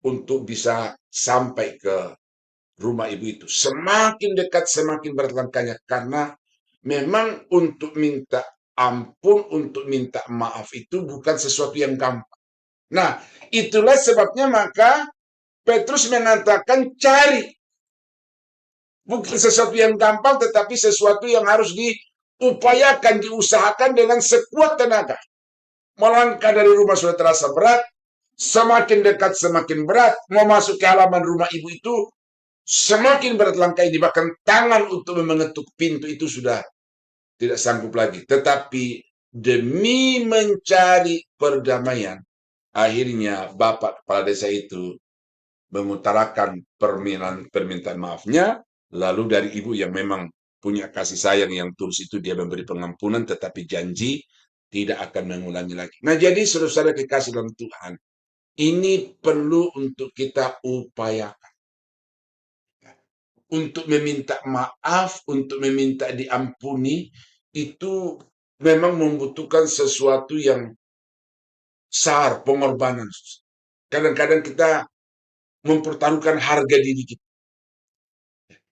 untuk bisa sampai ke rumah ibu itu. Semakin dekat, semakin berat langkahnya, karena memang untuk minta ampun, untuk minta maaf itu bukan sesuatu yang gampang. Nah, itulah sebabnya maka Petrus mengatakan cari. Bukan sesuatu yang gampang, tetapi sesuatu yang harus diupayakan, diusahakan dengan sekuat tenaga. Melangkah dari rumah sudah terasa berat, semakin dekat semakin berat. Mau masuk ke halaman rumah ibu itu, semakin berat langkah ini. Bahkan tangan untuk mengetuk pintu itu sudah tidak sanggup lagi. Tetapi demi mencari perdamaian, akhirnya Bapak Kepala Desa itu mengutarakan permintaan maafnya, lalu dari ibu yang memang punya kasih sayang yang tulus itu dia memberi pengampunan, tetapi janji tidak akan mengulangi lagi. Nah, jadi saudara-saudara kekasih dalam Tuhan, ini perlu untuk kita upayakan. Untuk meminta maaf, untuk meminta diampuni, itu memang membutuhkan sesuatu yang besar, pengorbanan. Kadang-kadang kita mempertaruhkan harga diri kita.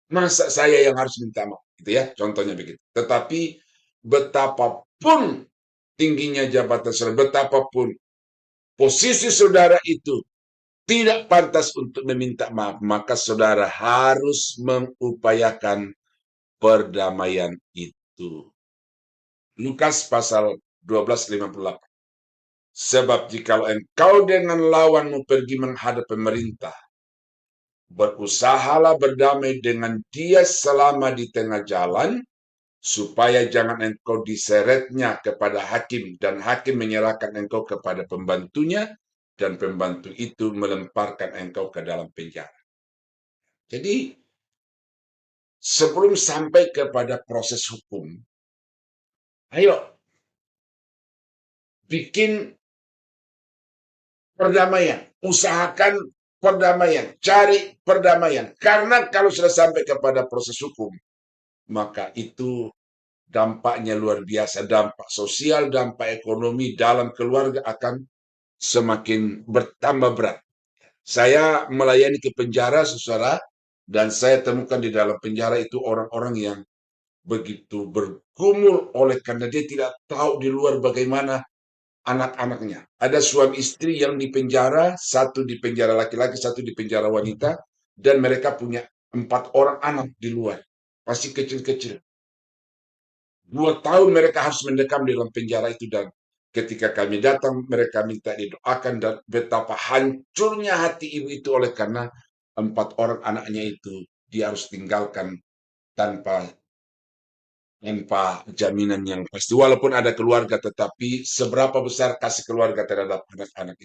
Masa saya yang harus minta maaf? Gitu ya, contohnya begitu. Tetapi betapapun tingginya jabatan saudara, betapapun posisi saudara itu tidak pantas untuk meminta maaf, maka saudara harus mengupayakan perdamaian itu. Lukas pasal 12:58. Sebab jikalau engkau dengan lawanmu pergi menghadap pemerintah, berusahalah berdamai dengan dia selama di tengah jalan, supaya jangan engkau diseretnya kepada hakim, dan hakim menyerahkan engkau kepada pembantunya, dan pembantu itu melemparkan engkau ke dalam penjara. Jadi, sebelum sampai kepada proses hukum, ayo bikin perdamaian, usahakan perdamaian, cari perdamaian. Karena kalau sudah sampai kepada proses hukum, maka itu dampaknya luar biasa. Dampak sosial, dampak ekonomi dalam keluarga akan semakin bertambah berat. Saya melayani ke penjara, saudara, dan saya temukan di dalam penjara itu orang-orang yang begitu bergumul oleh karena dia tidak tahu di luar bagaimana anak-anaknya. Ada suami istri yang di penjara, satu di penjara laki-laki, satu di penjara wanita, dan mereka punya 4 orang anak di luar, masih kecil-kecil. 2 tahun mereka harus mendekam di dalam penjara itu, dan ketika kami datang mereka minta didoakan, dan betapa hancurnya hati ibu itu oleh karena 4 orang anaknya itu dia harus tinggalkan tanpa jaminan yang pasti. Walaupun ada keluarga, tetapi seberapa besar kasih keluarga terhadap anak-anak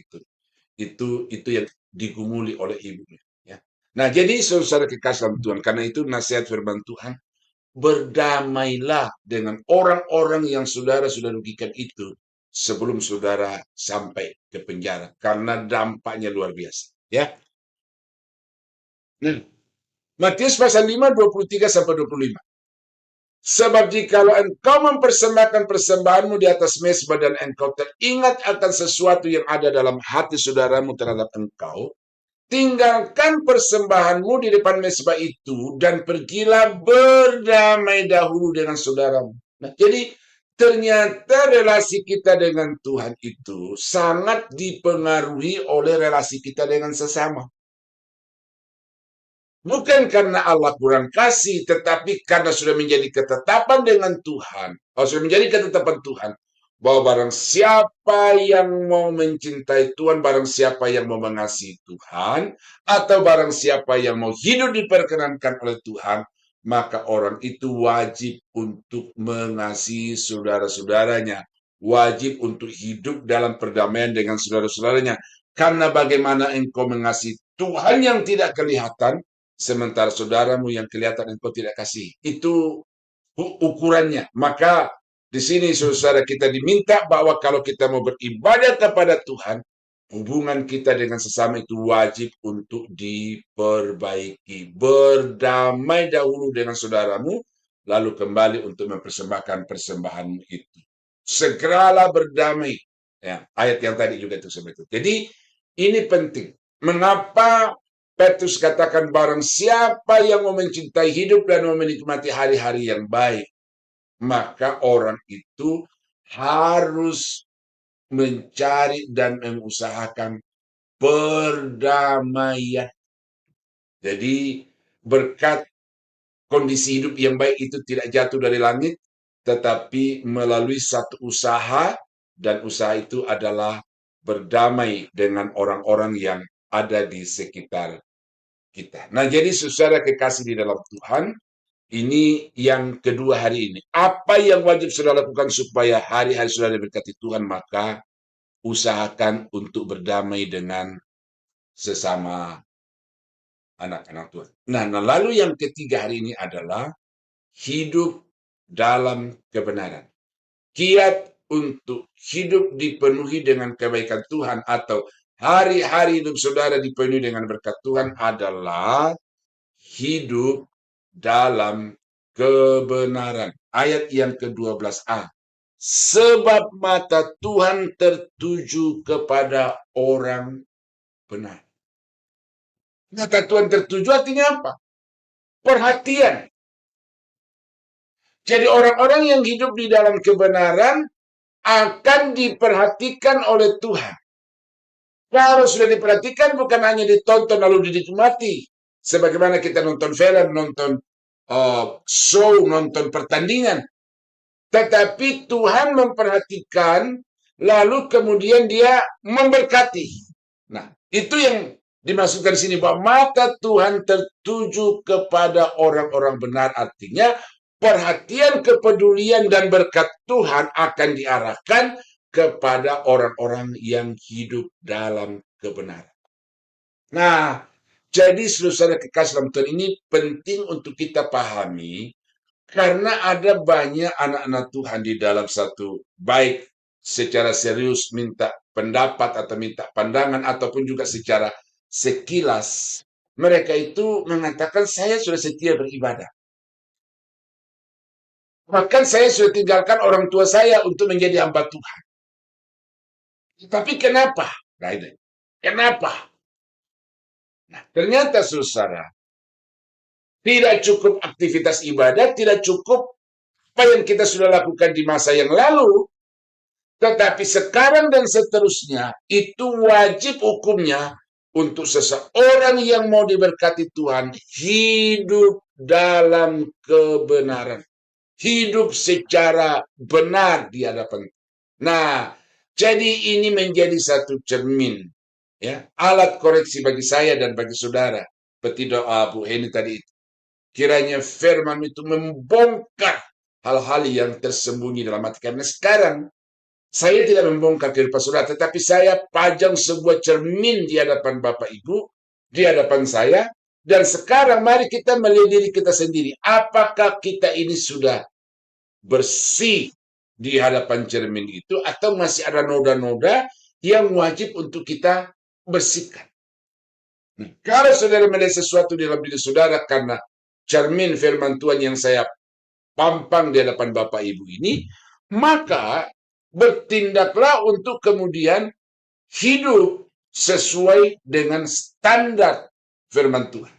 itu yang digumuli oleh ibunya. Ya. Nah, jadi saudara kekasih dalam Tuhan, karena itu nasihat firman Tuhan, berdamailah dengan orang-orang yang saudara sudah rugikan itu sebelum saudara sampai ke penjara, karena dampaknya luar biasa. Ya. Nah, Matius pasal 5, 23-25. Sebab jikalau engkau mempersembahkan persembahanmu di atas mezbah dan engkau teringat akan sesuatu yang ada dalam hati saudaramu terhadap engkau, tinggalkan persembahanmu di depan mezbah itu dan pergilah berdamai dahulu dengan saudaramu. Nah, jadi ternyata relasi kita dengan Tuhan itu sangat dipengaruhi oleh relasi kita dengan sesama. Bukan karena Allah kurang kasih, tetapi karena sudah menjadi ketetapan dengan Tuhan. Sudah menjadi ketetapan Tuhan, bahwa barang siapa yang mau mencintai Tuhan, barang siapa yang mau mengasihi Tuhan, atau barang siapa yang mau hidup diperkenankan oleh Tuhan, maka orang itu wajib untuk mengasihi saudara-saudaranya. Wajib untuk hidup dalam perdamaian dengan saudara-saudaranya. Karena bagaimana engkau mengasihi Tuhan yang tidak kelihatan, sementara saudaramu yang kelihatan engkau tidak kasih. Itu ukurannya. Maka di sini saudara kita diminta bahwa kalau kita mau beribadah kepada Tuhan, hubungan kita dengan sesama itu wajib untuk diperbaiki. Berdamai dahulu dengan saudaramu, lalu kembali untuk mempersembahkan persembahanmu itu. Segeralah berdamai. Ya, ayat yang tadi juga itu seperti itu. Jadi ini penting. Mengapa Petrus katakan barang siapa yang mau mencintai hidup dan mau menikmati hari-hari yang baik, maka orang itu harus mencari dan mengusahakan perdamaian. Jadi berkat kondisi hidup yang baik itu tidak jatuh dari langit, tetapi melalui satu usaha, dan usaha itu adalah berdamai dengan orang-orang yang ada di sekitar kita. Nah, jadi saudara kekasih di dalam Tuhan, ini yang kedua hari ini. Apa yang wajib saudara lakukan supaya hari-hari saudara diberkati Tuhan? Maka usahakan untuk berdamai dengan sesama anak-anak Tuhan. Nah, lalu yang ketiga hari ini adalah hidup dalam kebenaran. Kiat untuk hidup dipenuhi dengan kebaikan Tuhan, atau hari-hari hidup saudara dipenuhi dengan berkat Tuhan, adalah hidup dalam kebenaran. Ayat yang ke-12a. Sebab mata Tuhan tertuju kepada orang benar. Mata Tuhan tertuju artinya apa? Perhatian. Jadi orang-orang yang hidup di dalam kebenaran akan diperhatikan oleh Tuhan. Kalau sudah diperhatikan, bukan hanya ditonton lalu dinikmati. Sebagaimana kita nonton film, nonton show, nonton pertandingan. Tetapi Tuhan memperhatikan, lalu kemudian dia memberkati. Nah, itu yang dimaksudkan di sini, bahwa mata Tuhan tertuju kepada orang-orang benar. Artinya, perhatian, kepedulian, dan berkat Tuhan akan diarahkan kepada orang-orang yang hidup dalam kebenaran. Nah, jadi saudara kekasih dalam Tuhan, ini penting untuk kita pahami, karena ada banyak anak-anak Tuhan di dalam satu, baik secara serius minta pendapat atau minta pandangan, ataupun juga secara sekilas, mereka itu mengatakan saya sudah setia beribadah. Bahkan saya sudah tinggalkan orang tua saya untuk menjadi hamba Tuhan. Tapi kenapa? Nah, ini. Kenapa? Nah, ternyata saudara, tidak cukup aktivitas ibadah, tidak cukup apa yang kita sudah lakukan di masa yang lalu, tetapi sekarang dan seterusnya itu wajib hukumnya untuk seseorang yang mau diberkati Tuhan hidup dalam kebenaran. Hidup secara benar di hadapan. Nah, jadi ini menjadi satu cermin, ya, alat koreksi bagi saya dan bagi saudara. Seperti doa Bu Heni tadi itu. Kiranya firman itu membongkar hal-hal yang tersembunyi dalam hati. Karena sekarang saya tidak membongkar kehidupan saudara, tetapi saya pajang sebuah cermin di hadapan Bapak Ibu, di hadapan saya, dan sekarang mari kita melihat diri kita sendiri. Apakah kita ini sudah bersih di hadapan cermin itu, atau masih ada noda-noda yang wajib untuk kita bersihkan? Kalau saudara melihat sesuatu di dalam diri saudara karena cermin firman Tuhan yang saya pampang di hadapan Bapak Ibu ini, maka bertindaklah untuk kemudian hidup sesuai dengan standar firman Tuhan.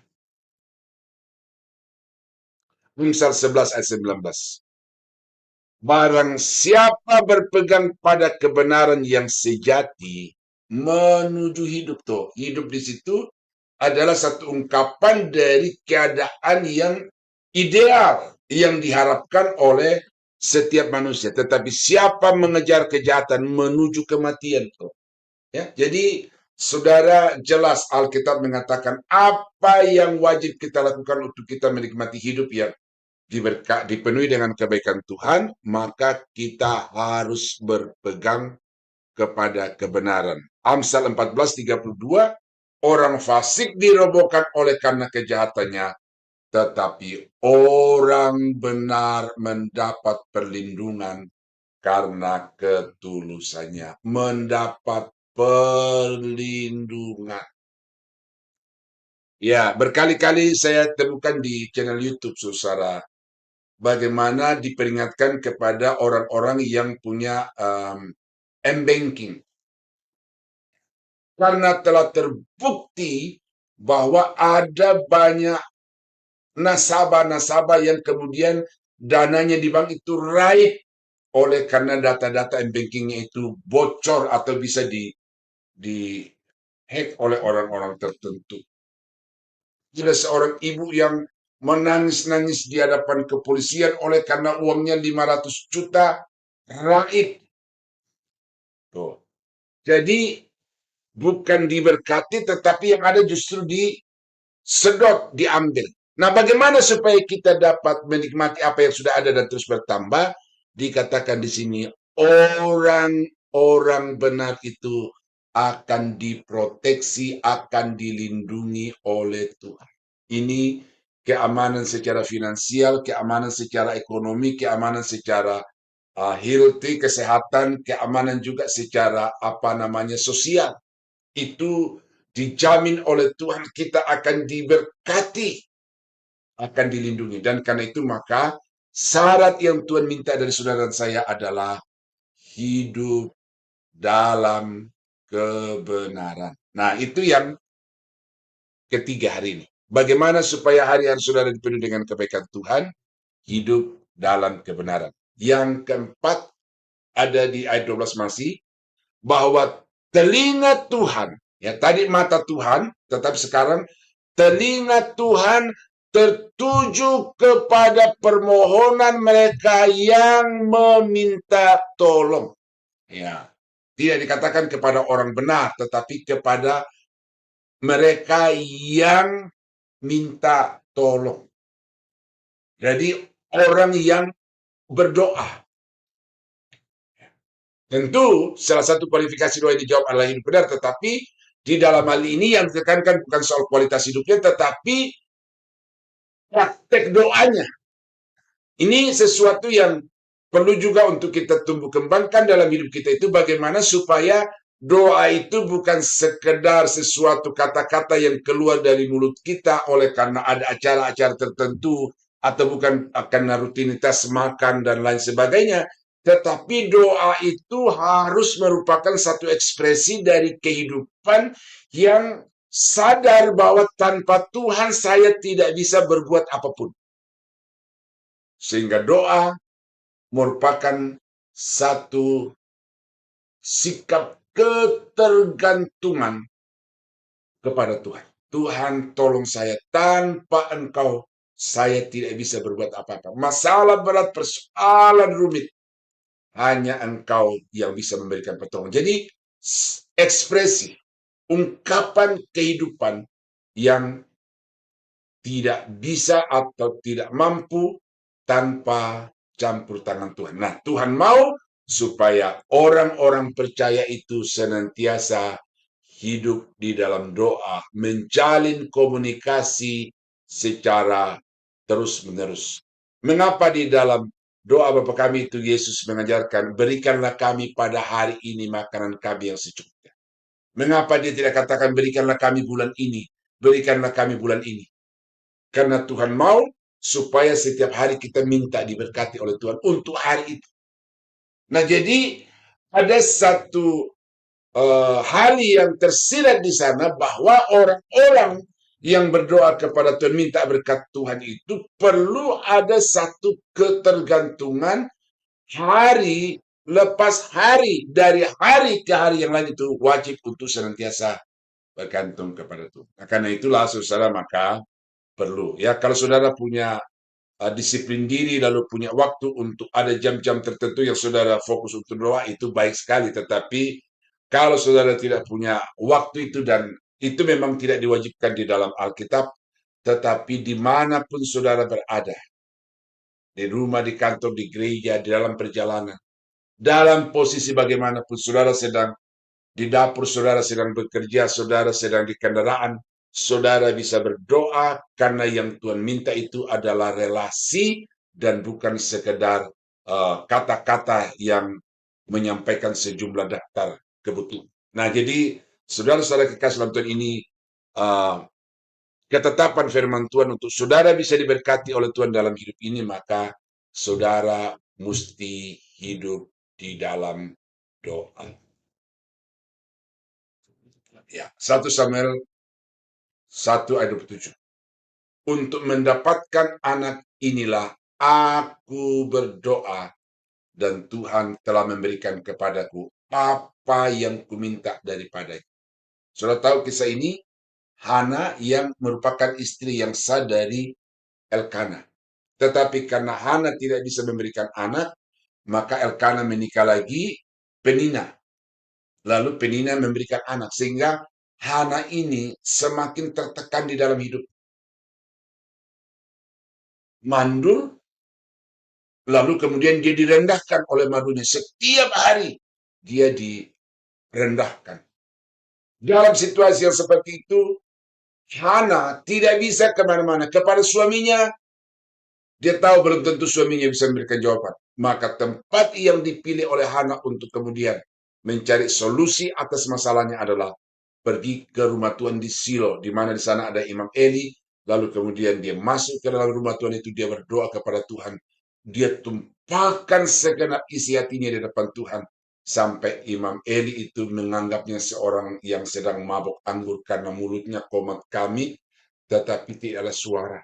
Amsal 11 ayat 19. Barang siapa berpegang pada kebenaran yang sejati menuju hidup tuh. Hidup di situ adalah satu ungkapan dari keadaan yang ideal yang diharapkan oleh setiap manusia. Tetapi siapa mengejar kejahatan menuju kematian tuh. Ya, jadi saudara, jelas Alkitab mengatakan apa yang wajib kita lakukan untuk kita menikmati hidup yang dipenuhi dengan kebaikan Tuhan, maka kita harus berpegang kepada kebenaran. Amsal 14:32, orang fasik dirobohkan oleh karena kejahatannya, tetapi orang benar mendapat perlindungan karena ketulusannya. Mendapat perlindungan. Ya, berkali-kali saya temukan di channel YouTube, saudara, bagaimana diperingatkan kepada orang-orang yang punya m-banking. Karena telah terbukti bahwa ada banyak nasabah-nasabah yang kemudian dananya di bank itu raib oleh karena data-data m-bankingnya itu bocor atau bisa di-hack oleh orang-orang tertentu. Ada seorang ibu yang menangis-nangis di hadapan kepolisian oleh karena uangnya 500 juta raib. Tuh. Jadi bukan diberkati, tetapi yang ada justru disedot, diambil. Nah, bagaimana supaya kita dapat menikmati apa yang sudah ada dan terus bertambah? Dikatakan di sini, orang-orang benar itu akan diproteksi, akan dilindungi oleh Tuhan. Ini keamanan secara finansial, keamanan secara ekonomi, keamanan secara healthy, kesehatan, keamanan juga secara sosial. Itu dijamin oleh Tuhan, kita akan diberkati, akan dilindungi. Dan karena itu maka syarat yang Tuhan minta dari saudara dan saya adalah hidup dalam kebenaran. Nah, itu yang ketiga hari ini. Bagaimana supaya hari-hari saudara dipenuhi dengan kebaikan Tuhan? Hidup dalam kebenaran. Yang keempat ada di ayat 12 masih, bahwa telinga Tuhan, ya tadi mata Tuhan, tetapi sekarang telinga Tuhan tertuju kepada permohonan mereka yang meminta tolong. Ya, tidak dikatakan kepada orang benar, tetapi kepada mereka yang minta tolong. Jadi orang yang berdoa. Tentu salah satu kualifikasi doa yang dijawab adalah hidup benar, tetapi di dalam hal ini yang ditekankan bukan soal kualitas hidupnya, tetapi praktek doanya. Ini sesuatu yang perlu juga untuk kita tumbuh kembangkan dalam hidup kita, itu bagaimana supaya doa itu bukan sekedar sesuatu kata-kata yang keluar dari mulut kita oleh karena ada acara-acara tertentu, atau bukan karena rutinitas makan dan lain sebagainya, tetapi doa itu harus merupakan satu ekspresi dari kehidupan yang sadar bahwa tanpa Tuhan saya tidak bisa berbuat apapun. Sehingga doa merupakan satu sikap ketergantungan kepada Tuhan. Tuhan, tolong saya, tanpa Engkau saya tidak bisa berbuat apa-apa. Masalah berat, persoalan rumit, hanya Engkau yang bisa memberikan pertolongan. Jadi ekspresi, ungkapan kehidupan yang tidak bisa atau tidak mampu tanpa campur tangan Tuhan. Nah, Tuhan mau supaya orang-orang percaya itu senantiasa hidup di dalam doa, menjalin komunikasi secara terus-menerus. Mengapa di dalam doa Bapa kami itu Yesus mengajarkan, berikanlah kami pada hari ini makanan kami yang secukupnya. Mengapa dia tidak katakan berikanlah kami bulan ini, berikanlah kami bulan ini? Karena Tuhan mau supaya setiap hari kita minta diberkati oleh Tuhan untuk hari itu. Nah, jadi ada satu hal yang tersirat di sana bahwa orang-orang yang berdoa kepada Tuhan minta berkat Tuhan itu perlu ada satu ketergantungan hari lepas hari, dari hari ke hari yang lain, itu wajib untuk senantiasa bergantung kepada Tuhan. Nah, karena itulah saudara, maka perlu ya, kalau saudara punya disiplin diri lalu punya waktu untuk ada jam-jam tertentu yang saudara fokus untuk doa, itu baik sekali. Tetapi kalau saudara tidak punya waktu itu, dan itu memang tidak diwajibkan di dalam Alkitab, tetapi dimanapun saudara berada, di rumah, di kantor, di gereja, di dalam perjalanan, dalam posisi bagaimanapun saudara sedang di dapur, saudara sedang bekerja, saudara sedang di kendaraan, saudara bisa berdoa karena yang Tuhan minta itu adalah relasi dan bukan sekedar kata-kata yang menyampaikan sejumlah daftar kebutuhan. Nah, jadi saudara-saudara kekasih dalam Tuhan, ini ketetapan firman Tuhan untuk saudara bisa diberkati oleh Tuhan dalam hidup ini, maka saudara mesti hidup di dalam doa. Ya, 1 Samuel 1 ayat 27. Untuk mendapatkan anak inilah aku berdoa, dan Tuhan telah memberikan kepadaku apa yang kuminta daripadanya. Saudara tahu kisah ini? Hana yang merupakan istri yang sah dari Elkana. Tetapi karena Hana tidak bisa memberikan anak, maka Elkana menikah lagi Penina. Lalu Penina memberikan anak, sehingga Hana ini semakin tertekan di dalam hidup. Mandul, lalu kemudian dia direndahkan oleh madunya. Setiap hari dia direndahkan. Dalam situasi yang seperti itu, Hana tidak bisa kemana-mana. Kepada suaminya, dia tahu belum tentu suaminya bisa memberikan jawaban. Maka tempat yang dipilih oleh Hana untuk kemudian mencari solusi atas masalahnya adalah pergi ke rumah Tuhan di Silo, di mana di sana ada Imam Eli. Lalu kemudian dia masuk ke dalam rumah Tuhan itu, dia berdoa kepada Tuhan. Dia tumpahkan segenap isi hatinya di depan Tuhan. Sampai Imam Eli itu menganggapnya seorang yang sedang mabuk anggur, karena mulutnya komat kamit, tetapi tidak ada suara.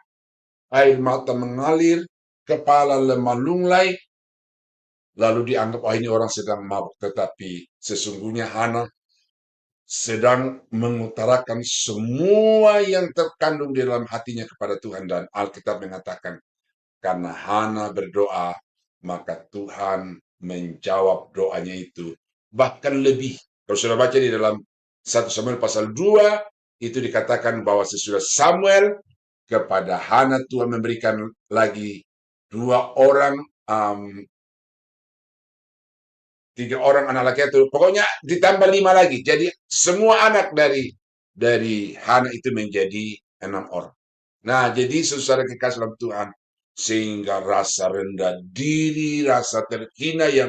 Air mata mengalir, kepala lemah lunglai, lalu dianggap, ini orang sedang mabuk. Tetapi sesungguhnya Hana sedang mengutarakan semua yang terkandung di dalam hatinya kepada Tuhan. Dan Alkitab mengatakan, karena Hana berdoa, maka Tuhan menjawab doanya itu. Bahkan lebih. Kalau sudah baca di dalam 1 Samuel pasal 2, itu dikatakan bahwa sesudah Samuel kepada Hana, Tuhan memberikan lagi 2 orang, 3 orang anak laki itu, pokoknya ditambah 5 lagi. Jadi semua anak dari Hana itu menjadi 6 orang. Nah, jadi saudara kekasih dalam Tuhan, sehingga rasa rendah diri, rasa terhina yang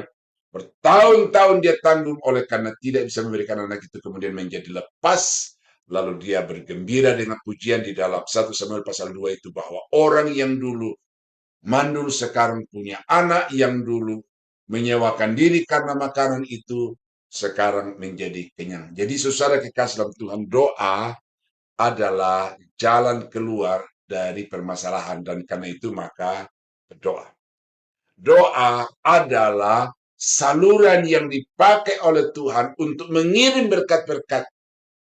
bertahun-tahun dia tanggung oleh karena tidak bisa memberikan anak itu, kemudian menjadi lepas. Lalu dia bergembira dengan pujian di dalam 1 Samuel pasal 2 itu, bahwa orang yang dulu Mandul sekarang punya anak yang dulu menyewakan diri karena makanan itu, sekarang menjadi kenyang. Jadi saudara kekasih dalam Tuhan, doa adalah jalan keluar dari permasalahan, dan karena itu maka berdoa. Doa adalah saluran yang dipakai oleh Tuhan untuk mengirim berkat-berkat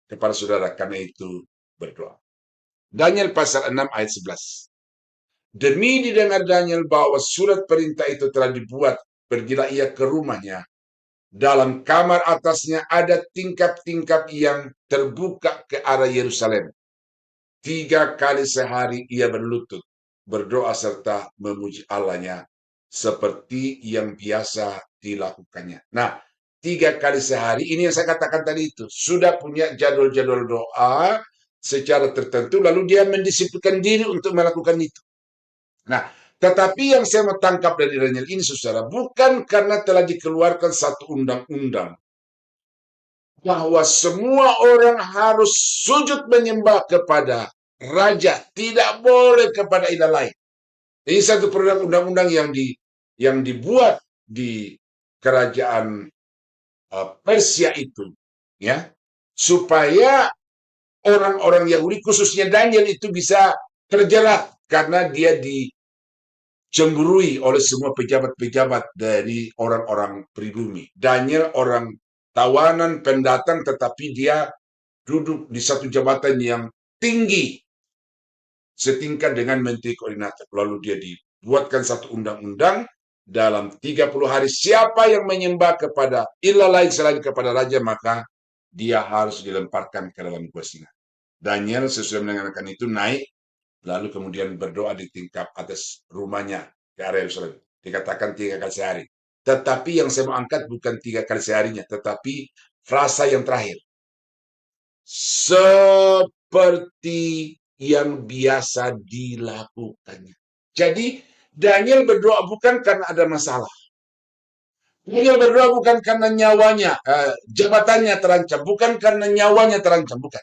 kepada saudara, karena itu berdoa. Daniel pasal 6 ayat 11. Demi didengar Daniel bahwa surat perintah itu telah dibuat, pergilah ia ke rumahnya. Dalam kamar atasnya ada tingkap-tingkap yang terbuka ke arah Yerusalem. 3 kali sehari ia berlutut, berdoa serta memuji Allahnya seperti yang biasa dilakukannya. Nah, 3 kali sehari ini yang saya katakan tadi itu. Sudah punya jadwal-jadwal doa secara tertentu, lalu dia mendisiplinkan diri untuk melakukan itu. Nah, tetapi yang saya mau tangkap dari Daniel ini, saudara, bukan karena telah dikeluarkan satu undang-undang bahwa semua orang harus sujud menyembah kepada raja, tidak boleh kepada ilah lain. Ini satu produk undang-undang yang dibuat di kerajaan Persia itu, ya, supaya orang-orang Yahudi, khususnya Daniel, itu bisa terjerat karena dia dicemburui oleh semua pejabat-pejabat dari orang-orang pribumi. Daniel orang tawanan, pendatang, tetapi dia duduk di satu jabatan yang tinggi setingkat dengan menteri koordinator. Lalu dia dibuatkan satu undang-undang dalam 30 hari, siapa yang menyembah kepada ilah lain selain kepada raja, maka dia harus dilemparkan ke dalam gua singa. Daniel sesuai mendengarkan itu naik, lalu kemudian berdoa di tingkap atas rumahnya ke area Yerusalem. Dikatakan 3 kali sehari. Tetapi yang saya mau angkat bukan 3 kali seharinya, tetapi frasa yang terakhir. Seperti yang biasa dilakukannya. Jadi Daniel berdoa bukan karena ada masalah. Daniel berdoa bukan karena nyawanya, jabatannya terancam, bukan karena nyawanya terancam, bukan.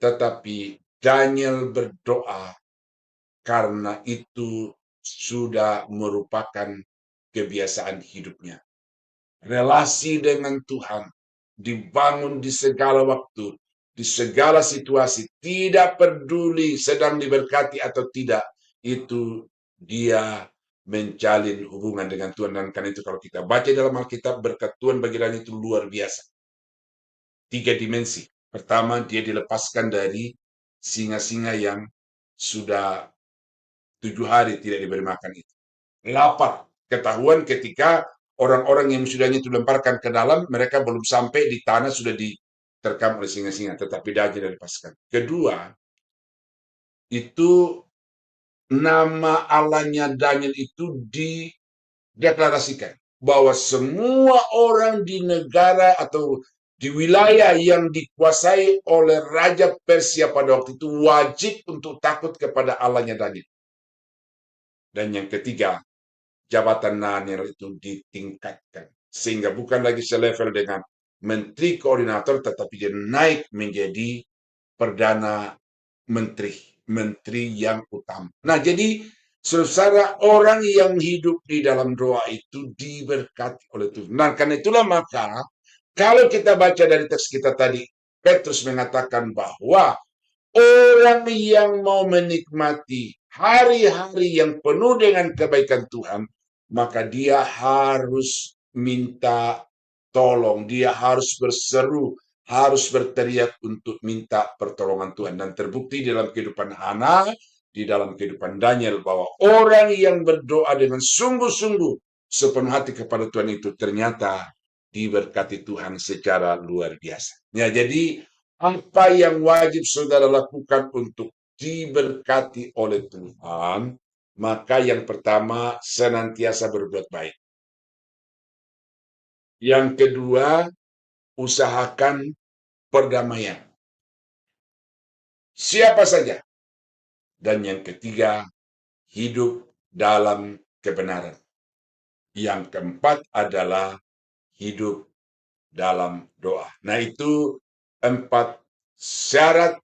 Tetapi Daniel berdoa karena itu sudah merupakan kebiasaan hidupnya. Relasi dengan Tuhan dibangun di segala waktu, di segala situasi, tidak peduli sedang diberkati atau tidak, itu dia menjalin hubungan dengan Tuhan. Dan karena itu kalau kita baca dalam Alkitab, berkat Tuhan bagi Daniel itu luar biasa. 3 dimensi. Pertama, dia dilepaskan dari singa-singa yang sudah 7 hari tidak diberi makan itu. Lapar, ketahuan ketika orang-orang yang sudahnya itu lemparkan ke dalam, mereka belum sampai di tanah sudah diterkam oleh singa-singa, tetapi dia tidak dilepaskan. Kedua, itu nama Allahnya Daniel itu dideklarasikan bahwa semua orang di negara atau di wilayah yang dikuasai oleh Raja Persia pada waktu itu wajib untuk takut kepada Allahnya Daniel. Dan yang ketiga, jabatan Daniel itu ditingkatkan. Sehingga bukan lagi selevel dengan menteri koordinator, tetapi dia naik menjadi perdana menteri, menteri yang utama. Nah, jadi saudara, orang yang hidup di dalam doa itu diberkati oleh Tuhan. Nah, karena itulah maka kalau kita baca dari teks kita tadi, Petrus mengatakan bahwa orang yang mau menikmati hari-hari yang penuh dengan kebaikan Tuhan, maka dia harus minta tolong, dia harus berseru, harus berteriak untuk minta pertolongan Tuhan. Dan terbukti dalam kehidupan Hana, di dalam kehidupan Daniel, bahwa orang yang berdoa dengan sungguh-sungguh sepenuh hati kepada Tuhan itu ternyata diberkati Tuhan secara luar biasa. Ya, jadi apa yang wajib saudara lakukan untuk diberkati oleh Tuhan? Maka yang pertama, senantiasa berbuat baik. Yang kedua, usahakan perdamaian. Siapa saja. Dan yang ketiga, hidup dalam kebenaran. Yang keempat adalah hidup dalam doa. Nah, itu 4 syarat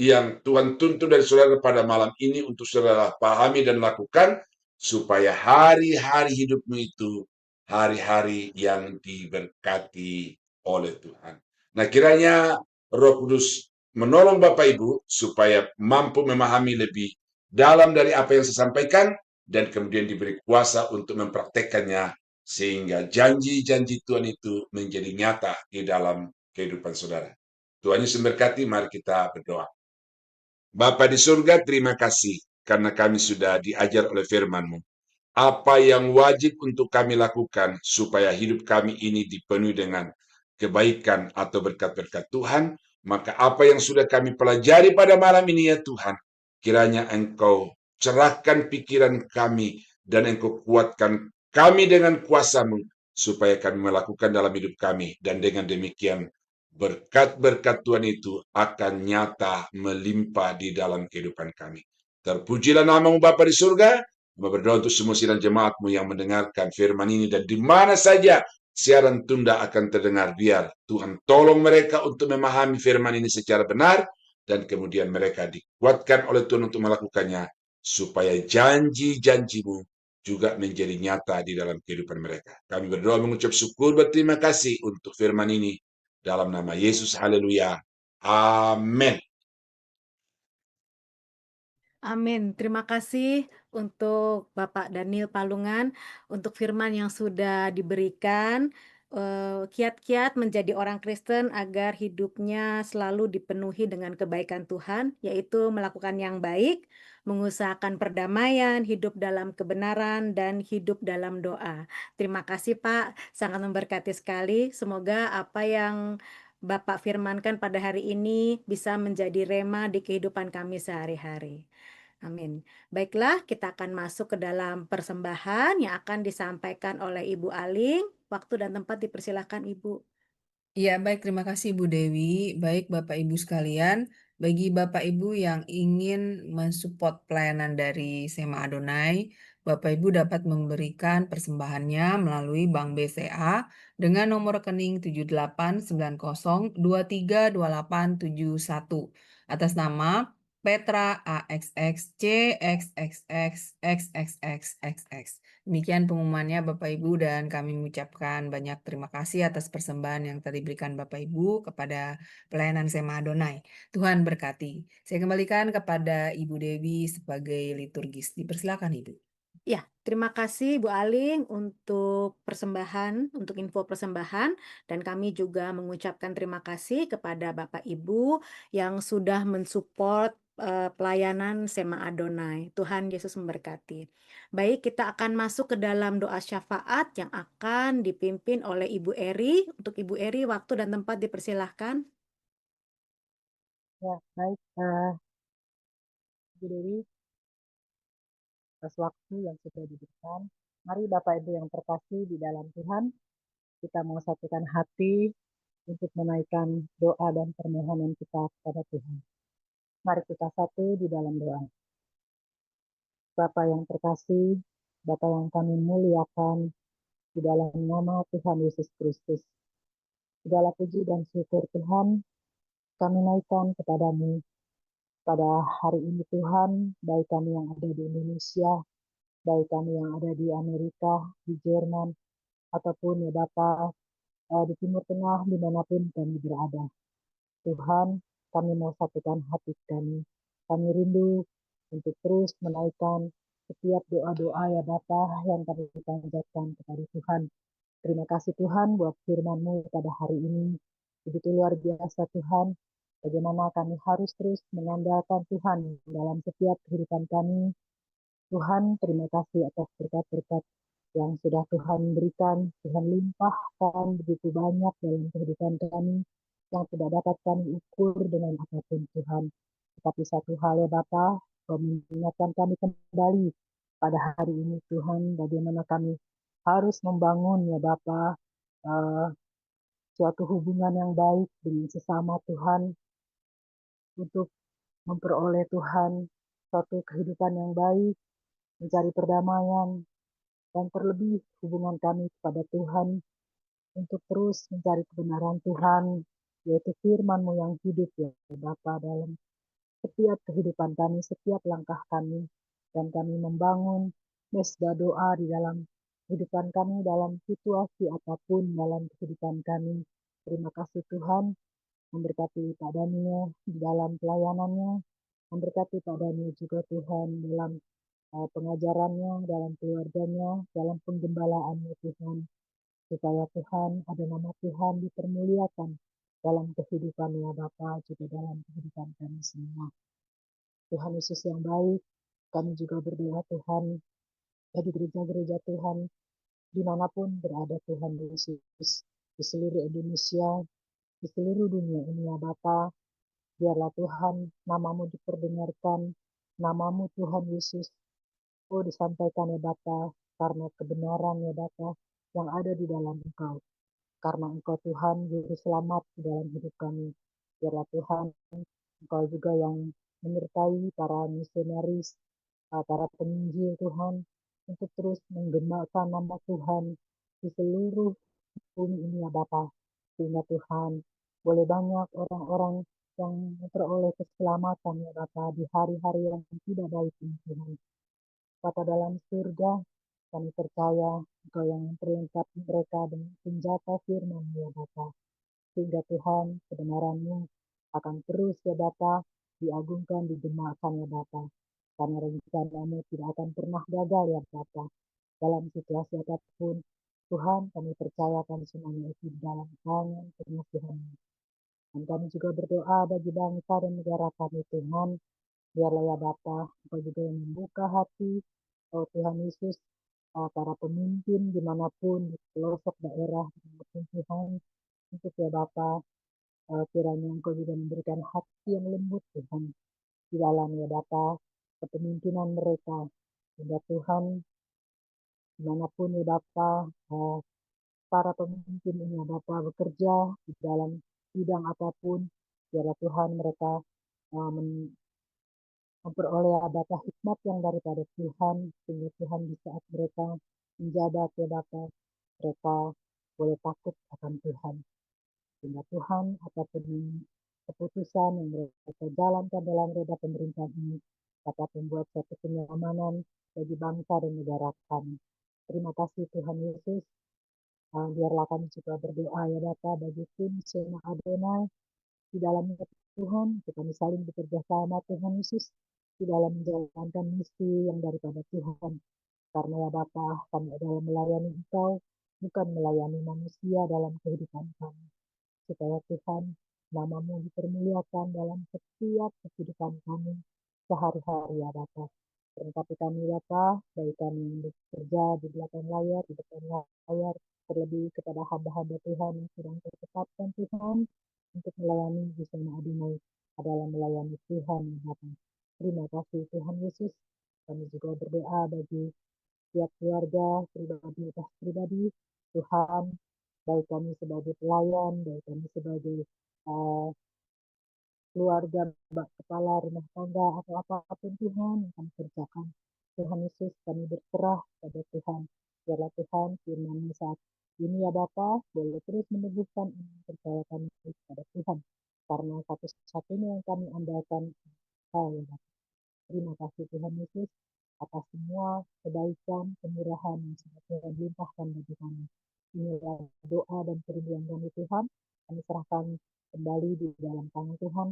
yang Tuhan tuntut dari saudara pada malam ini untuk saudara pahami dan lakukan, supaya hari-hari hidupmu itu hari-hari yang diberkati oleh Tuhan. Nah, kiranya Roh Kudus menolong Bapak Ibu supaya mampu memahami lebih dalam dari apa yang saya sampaikan dan kemudian diberi kuasa untuk mempraktekkannya sehingga janji-janji Tuhan itu menjadi nyata di dalam kehidupan saudara. Tuhan Yesus memberkati, mari kita berdoa. Bapa di surga, terima kasih karena kami sudah diajar oleh firman-Mu. Apa yang wajib untuk kami lakukan supaya hidup kami ini dipenuhi dengan kebaikan atau berkat-berkat Tuhan, maka apa yang sudah kami pelajari pada malam ini ya Tuhan, kiranya Engkau cerahkan pikiran kami dan Engkau kuatkan kami dengan kuasa-Mu supaya kami melakukan dalam hidup kami, dan dengan demikian berkat-berkat Tuhan itu akan nyata melimpah di dalam kehidupan kami. Terpujilah nama-Mu Bapa di surga. Berdoa untuk semua sidang jemaat-Mu yang mendengarkan firman ini, dan di mana saja siaran tunda akan terdengar, biar Tuhan tolong mereka untuk memahami firman ini secara benar, dan kemudian mereka dikuatkan oleh Tuhan untuk melakukannya, supaya janji-janji-Mu juga menjadi nyata di dalam kehidupan mereka. Kami berdoa mengucap syukur berterima kasih untuk firman ini, dalam nama Yesus, haleluya, amin. Amin. Terima kasih untuk Bapak Daniel Palungan untuk firman yang sudah diberikan. Kiat-kiat menjadi orang Kristen agar hidupnya selalu dipenuhi dengan kebaikan Tuhan, yaitu melakukan yang baik, mengusahakan perdamaian, hidup dalam kebenaran, dan hidup dalam doa. Terima kasih Pak, sangat memberkati sekali. Semoga apa yang Bapak firmankan pada hari ini bisa menjadi rema di kehidupan kami sehari-hari. Amin. Baiklah, kita akan masuk ke dalam persembahan yang akan disampaikan oleh Ibu Aling. Waktu dan tempat dipersilahkan Ibu. Ya, baik, terima kasih Bu Dewi. Baik Bapak Ibu sekalian, bagi Bapak Ibu yang ingin mensupport pelayanan dari Sema Adonai, Bapak Ibu dapat memberikan persembahannya melalui Bank BCA dengan nomor rekening 7890232871 atas nama Petra AXXCXXXXXXX. Demikian pengumumannya Bapak Ibu, dan kami mengucapkan banyak terima kasih atas persembahan yang telah diberikan Bapak Ibu kepada pelayanan Sema Adonai. Tuhan berkati. Saya kembalikan kepada Ibu Dewi sebagai liturgis. Dipersilakan Ibu. Ya, terima kasih Bu Aling untuk persembahan, untuk info persembahan, dan kami juga mengucapkan terima kasih kepada Bapak Ibu yang sudah mensupport pelayanan Sema Adonai. Tuhan Yesus memberkati. Baik, kita akan masuk ke dalam doa syafaat yang akan dipimpin oleh Ibu Eri. Untuk Ibu Eri, waktu dan tempat dipersilahkan. Ya, baik, Bu Dewi, atas waktu yang sudah diberikan. Mari Bapak Ibu yang terkasih di dalam Tuhan, kita mau satukan hati untuk menaikkan doa dan permohonan kita kepada Tuhan. Mari kita satu di dalam doa. Bapa yang terkasih, Bapa yang kami muliakan, di dalam nama Tuhan Yesus Kristus. Segala puji dan syukur Tuhan, kami naikkan kepadamu pada hari ini Tuhan, baik kami yang ada di Indonesia, baik kami yang ada di Amerika, di Jerman, ataupun ya Bapa di Timur Tengah, dimanapun kami berada. Tuhan, kami mau satukan hati kami. Kami rindu untuk terus menaikkan setiap doa-doa ya Bapa yang kami panjatkan kepada Tuhan. Terima kasih Tuhan buat firman-Mu pada hari ini. Begitu luar biasa Tuhan, bagaimana kami harus terus mengandalkan Tuhan dalam setiap kehidupan kami. Tuhan, terima kasih atas berkat-berkat yang sudah Tuhan berikan. Tuhan limpahkan begitu banyak dalam kehidupan kami yang tidak dapat kami ukur dengan apapun Tuhan. Tetapi satu hal ya Bapa, Kau mengingatkan kami kembali pada hari ini Tuhan, bagaimana kami harus membangun ya Bapa suatu hubungan yang baik dengan sesama Tuhan, untuk memperoleh Tuhan suatu kehidupan yang baik, mencari perdamaian, dan terlebih hubungan kami kepada Tuhan untuk terus mencari kebenaran Tuhan, yaitu firman-Mu yang hidup ya Bapa dalam setiap kehidupan kami, setiap langkah kami, dan kami membangun mesbah doa di dalam kehidupan kami, dalam situasi apapun dalam kehidupan kami. Terima kasih Tuhan, memberkati Pak Daniel di dalam pelayanannya, memberkati Pak Daniel juga Tuhan dalam pengajarannya, dalam keluarganya, dalam penggembalaannya Tuhan, supaya Tuhan, ada nama Tuhan dipermuliakan dalam kehidupannya Bapa, juga dalam kehidupan kami semua. Tuhan Yesus yang baik, kami juga berdoa Tuhan, bagi gereja-gereja Tuhan, dimanapun berada Tuhan Yesus, di seluruh Indonesia, di seluruh dunia ini ya Bapa, biarlah Tuhan namamu diperdengarkan, namamu Tuhan Yesus, disampaikan ya Bapa, karena kebenaran ya Bapa, yang ada di dalam Engkau. Karena Engkau Tuhan, Juru Selamat di dalam hidup kami. Biarlah Tuhan, Engkau juga yang menyertai para misionaris, para penginjil Tuhan, untuk terus menggembalakan nama Tuhan di seluruh bumi ini ya Bapa. Sehingga Tuhan, boleh banyak orang-orang yang memperoleh keselamatan ya Bapa, di hari-hari yang tidak baik ini Tuhan. Bapa dalam surga, kami percaya Engkau yang memperlengkapi mereka dengan senjata firman ya Bapa. Sehingga Tuhan, kebenaran-Mu akan terus ya Bapa, diagungkan, digemakan ya Bapa. Karena rencana-Mu tidak akan pernah gagal ya Bapa. Dalam situasi apapun, Tuhan kami percayakan semuanya itu di dalam tangan pengasihan-Mu. Dan kami juga berdoa bagi bangsa dan negara kami Tuhan, biarlah ya Bapa, Engkau juga yang membuka hati, Tuhan Yesus, para pemimpin dimanapun, di pelosok daerah, dimanapun Tuhan, untuk ya Bapa, kiranya Engkau juga memberikan hati yang lembut Tuhan, di dalam ya Bapa, kepemimpinan mereka, sehingga Tuhan, dimanapun ya Bapa, para pemimpin ini ya Bapa bekerja di dalam bidang apapun, biarlah Tuhan mereka memperoleh Bapa hikmat yang daripada Tuhan, sehingga Tuhan di saat mereka menjabat ya Bapa, mereka boleh takut akan Tuhan. Sehingga Tuhan, apapun keputusan yang mereka jalankan dalam roda pemerintahan ini, dapat membuat suatu kenyamanan bagi bangsa dan negara kami. Terima kasih Tuhan Yesus. Biarlah kami juga berdoa ya Bapa bagi tim Sema Adonai di dalamnya Tuhan, kita saling bekerja sama Tuhan Yesus di dalam menjalankan misi yang daripada Tuhan. Karena ya Bapa, kami adalah melayani Engkau, bukan melayani manusia dalam kehidupan kami. Supaya Tuhan, namamu dipermuliakan dalam setiap kehidupan kami sehari-hari ya Bapa. Terlengkapi kami Bapa, baik kami yang bekerja di belakang layar, di depan layar, terlebih kepada hamba-hamba Tuhan yang sedang tertetapkan Tuhan, untuk melayani di Sema Adonai adalah melayani Tuhan ya Bapa. Terima kasih Tuhan Yesus. Kami juga berdoa bagi setiap keluarga, pribadi, Tuhan, baik kami sebagai pelayan, baik kami sebagai keluarga, kepala rumah tangga, atau apapun Tuhan yang kami kerjakan. Tuhan Yesus, kami berserah pada Tuhan. Biarlah Tuhan, firman saat ini ya Bapa, boleh terus meneguhkan iman percaya kami kepada Tuhan. Karena satu-satunya yang kami andalkan, ya Bapa. Terima kasih Tuhan Yesus atas semua kebaikan, kemurahan yang sudah Tuhan limpahkan bagi kami. Inilah doa dan kerinduan kami Tuhan. Kami serahkan kembali di dalam tangan Tuhan.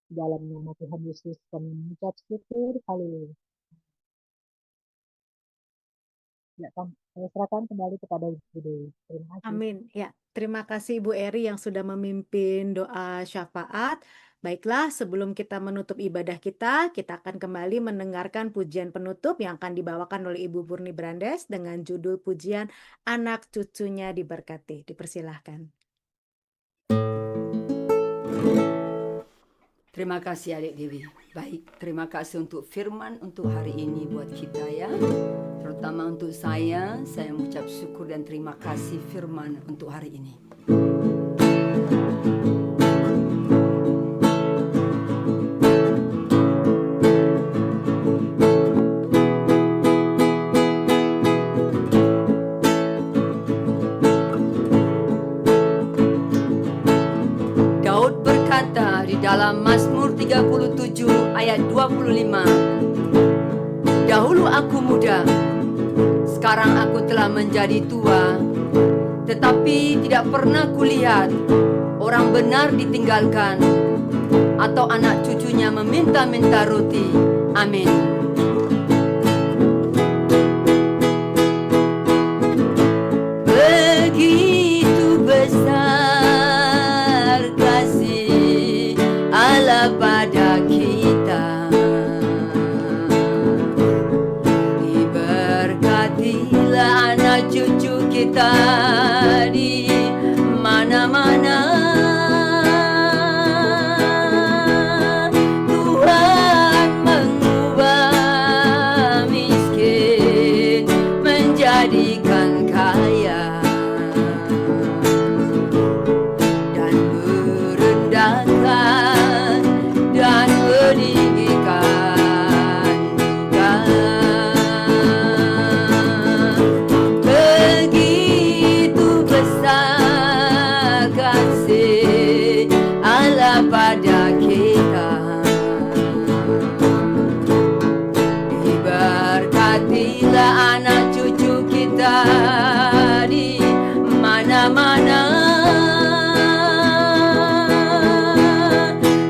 Di dalam nama Tuhan Yesus kami mengucap syukur. Haleluya. Ya, saya serahkan kembali kepada Ibu Dewi. Terima kasih. Amin. Ya, terima kasih Ibu Eri yang sudah memimpin doa syafaat. Baiklah, sebelum kita menutup ibadah kita akan kembali mendengarkan pujian penutup yang akan dibawakan oleh Ibu Purni Brandes dengan judul pujian Anak Cucunya Diberkati. Dipersilahkan. Terima kasih Adik Dewi. Baik, terima kasih untuk firman untuk hari ini buat kita ya. Terutama untuk saya mengucap syukur dan terima kasih firman untuk hari ini. Daud berkata di dalam Mazmur 37 ayat 25, dahulu aku muda, sekarang aku telah menjadi tua, tetapi tidak pernah kulihat orang benar ditinggalkan atau anak cucunya meminta-minta roti. Amin. Begitu besar kasih Allah pada kita, diberkatilah anak cucu kita di mana-mana. Tuhan mengubah miskin menjadikan kaya, dan merendahkan dan meninggikan juga. Begitu besar kasih Allah pada kita, diberkatilah anak cucu kita di mana-mana.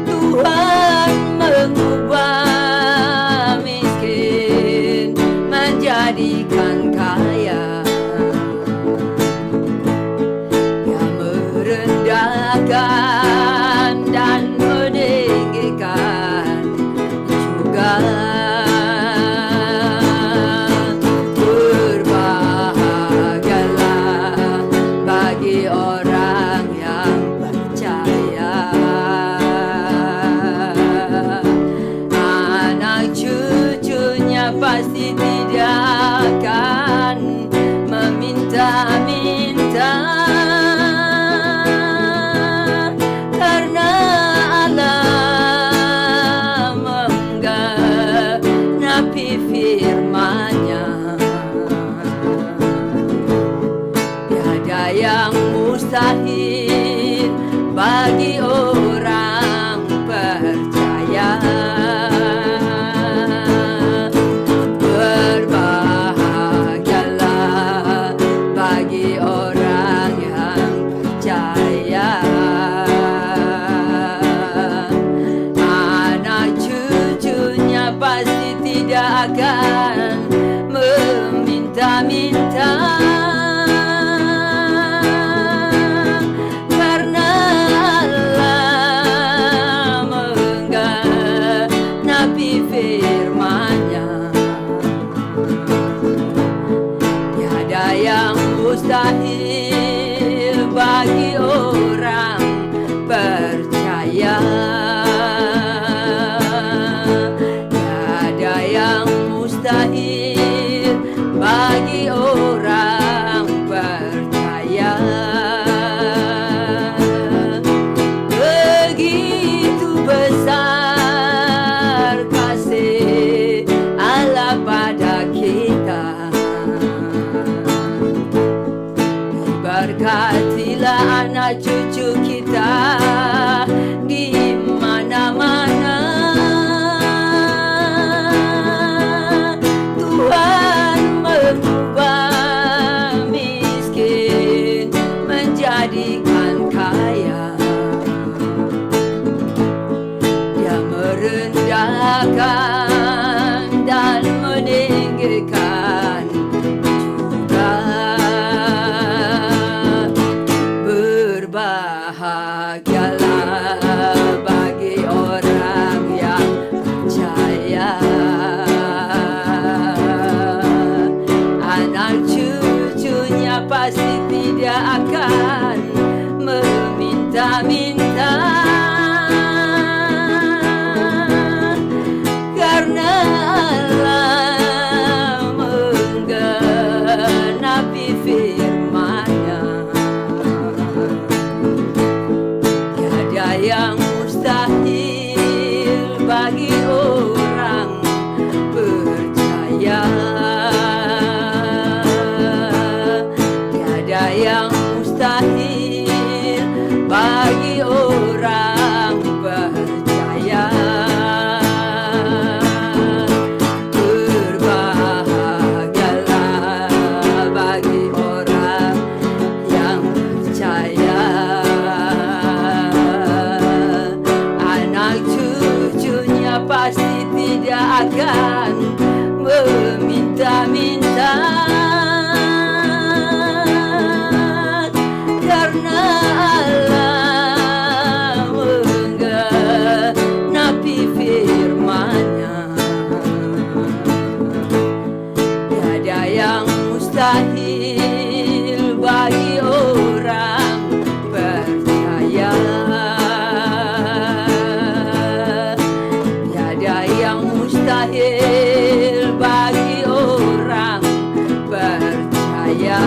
Tuhan mengubah miskin menjadikan kaya, Dia merendahkan dan meninggikan juga. Berbahagialah bagi orang yang percaya, anak cucunya pasti tidak akan meminta-minta, karena Allah menggenapi firman-Nya. Tiada yang mustahil bagi orang percaya. Berbahagialah bagi orang yang percaya, anak cucunya pasti tidak akan meminta-minta, karena Allah menggenapi firman-Nya. Tiada yang mustahil bagi orang percaya. Tiada yang mustahil bagi orang percaya. Begitu besar kasih Allah pada kita, diberkatilah anak cucu kita di mana-mana. Tuhan mengubah miskin menjadikan kaya, Dia merendahkan dan meninggikan juga. Berbahagialah bagi orang yang percaya, anak cucunya pasti tidak akan meminta-minta, karena Allah menggenapi firman-Nya. Tiada yang mustahil bagi orang percaya. Tiada yang mustahil bagi orang meminta-minta, karena Allah menggenapi firman-Nya. Tiada yang mustahil bagi orang percaya. Tiada yang mustahil bagi orang percaya.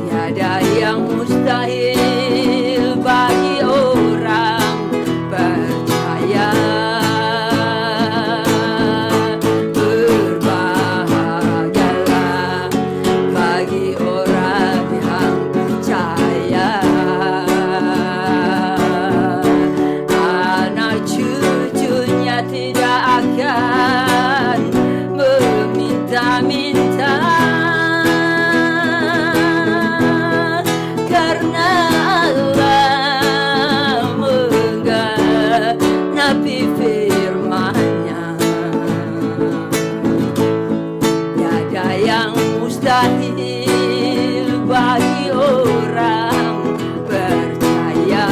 Tiada yang mustahil bagi orang percaya. Berbahagialah bagi orang yang percaya. Anak cucunya tidak akan meminta-minta, karena Allah menggenapi firman-Nya. Tiada yang mustahil bagi orang percaya.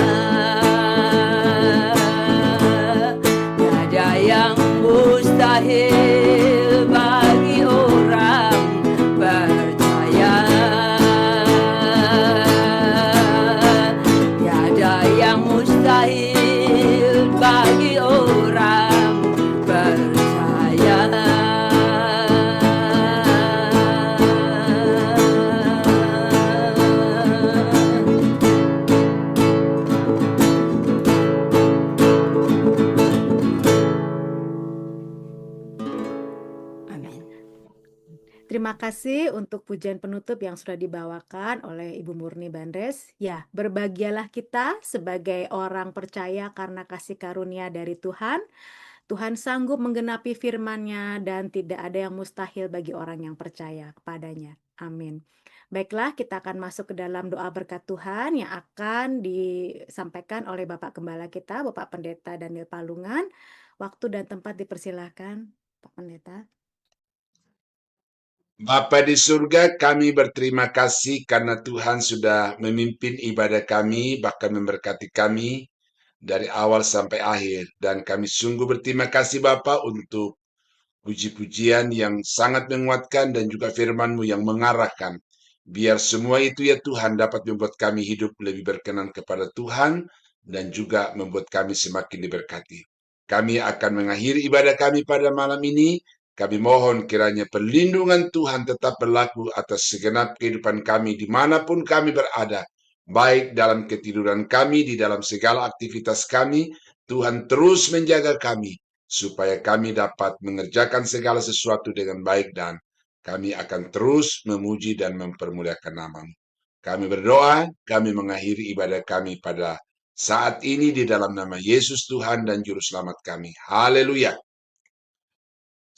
Tiada yang mustahil bagi orang percaya. Tiada yang mustahil bagi orang percaya. Amin. Terima kasih untuk pujian penutup yang sudah dibawakan oleh Ibu Murni Bandres. Ya, berbahagialah kita sebagai orang percaya karena kasih karunia dari Tuhan. Tuhan sanggup menggenapi firman-Nya dan tidak ada yang mustahil bagi orang yang percaya kepadanya. Amin. Baiklah, kita akan masuk ke dalam doa berkat Tuhan yang akan disampaikan oleh Bapak Gembala kita, Bapak Pendeta Daniel Palungan. Waktu dan tempat dipersilahkan, Pak Pendeta. Bapa di surga, kami berterima kasih karena Tuhan sudah memimpin ibadah kami, bahkan memberkati kami dari awal sampai akhir. Dan kami sungguh berterima kasih Bapa untuk puji-pujian yang sangat menguatkan dan juga firman-Mu yang mengarahkan. Biar semua itu ya Tuhan dapat membuat kami hidup lebih berkenan kepada Tuhan dan juga membuat kami semakin diberkati. Kami akan mengakhiri ibadah kami pada malam ini. Kami mohon kiranya perlindungan Tuhan tetap berlaku atas segenap kehidupan kami dimanapun kami berada. Baik dalam ketiduran kami, di dalam segala aktivitas kami, Tuhan terus menjaga kami supaya kami dapat mengerjakan segala sesuatu dengan baik dan kami akan terus memuji dan mempermuliakan nama-Mu. Kami berdoa, kami mengakhiri ibadah kami pada saat ini di dalam nama Yesus Tuhan dan Juru Selamat kami. Haleluya.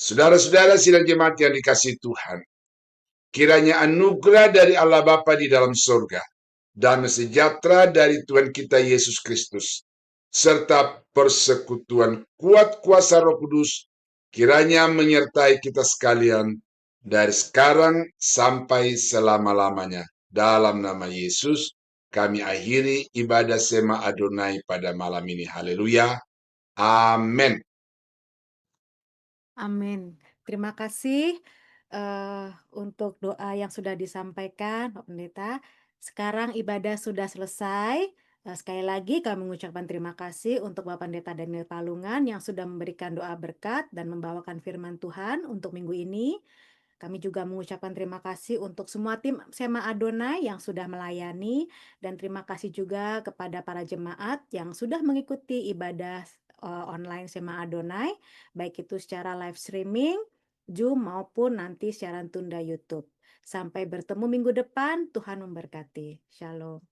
Saudara-saudara sidang jemaat yang dikasihi Tuhan, kiranya anugerah dari Allah Bapa di dalam surga, damai sejahtera dari Tuhan kita Yesus Kristus, serta persekutuan kuat kuasa Roh Kudus kiranya menyertai kita sekalian dari sekarang sampai selama-lamanya. Dalam nama Yesus, kami akhiri ibadah Sema Adonai pada malam ini. Haleluya. Amin. Amin. Terima kasih untuk doa yang sudah disampaikan, Pak Pendeta. Sekarang ibadah sudah selesai. Sekali lagi kami mengucapkan terima kasih untuk Bapak Pendeta Daniel Palungan yang sudah memberikan doa berkat dan membawakan firman Tuhan untuk minggu ini. Kami juga mengucapkan terima kasih untuk semua tim Sema Adonai yang sudah melayani dan terima kasih juga kepada para jemaat yang sudah mengikuti ibadah online Sema Adonai, baik itu secara live streaming, Zoom maupun nanti siaran tunda YouTube. Sampai bertemu minggu depan, Tuhan memberkati. Shalom.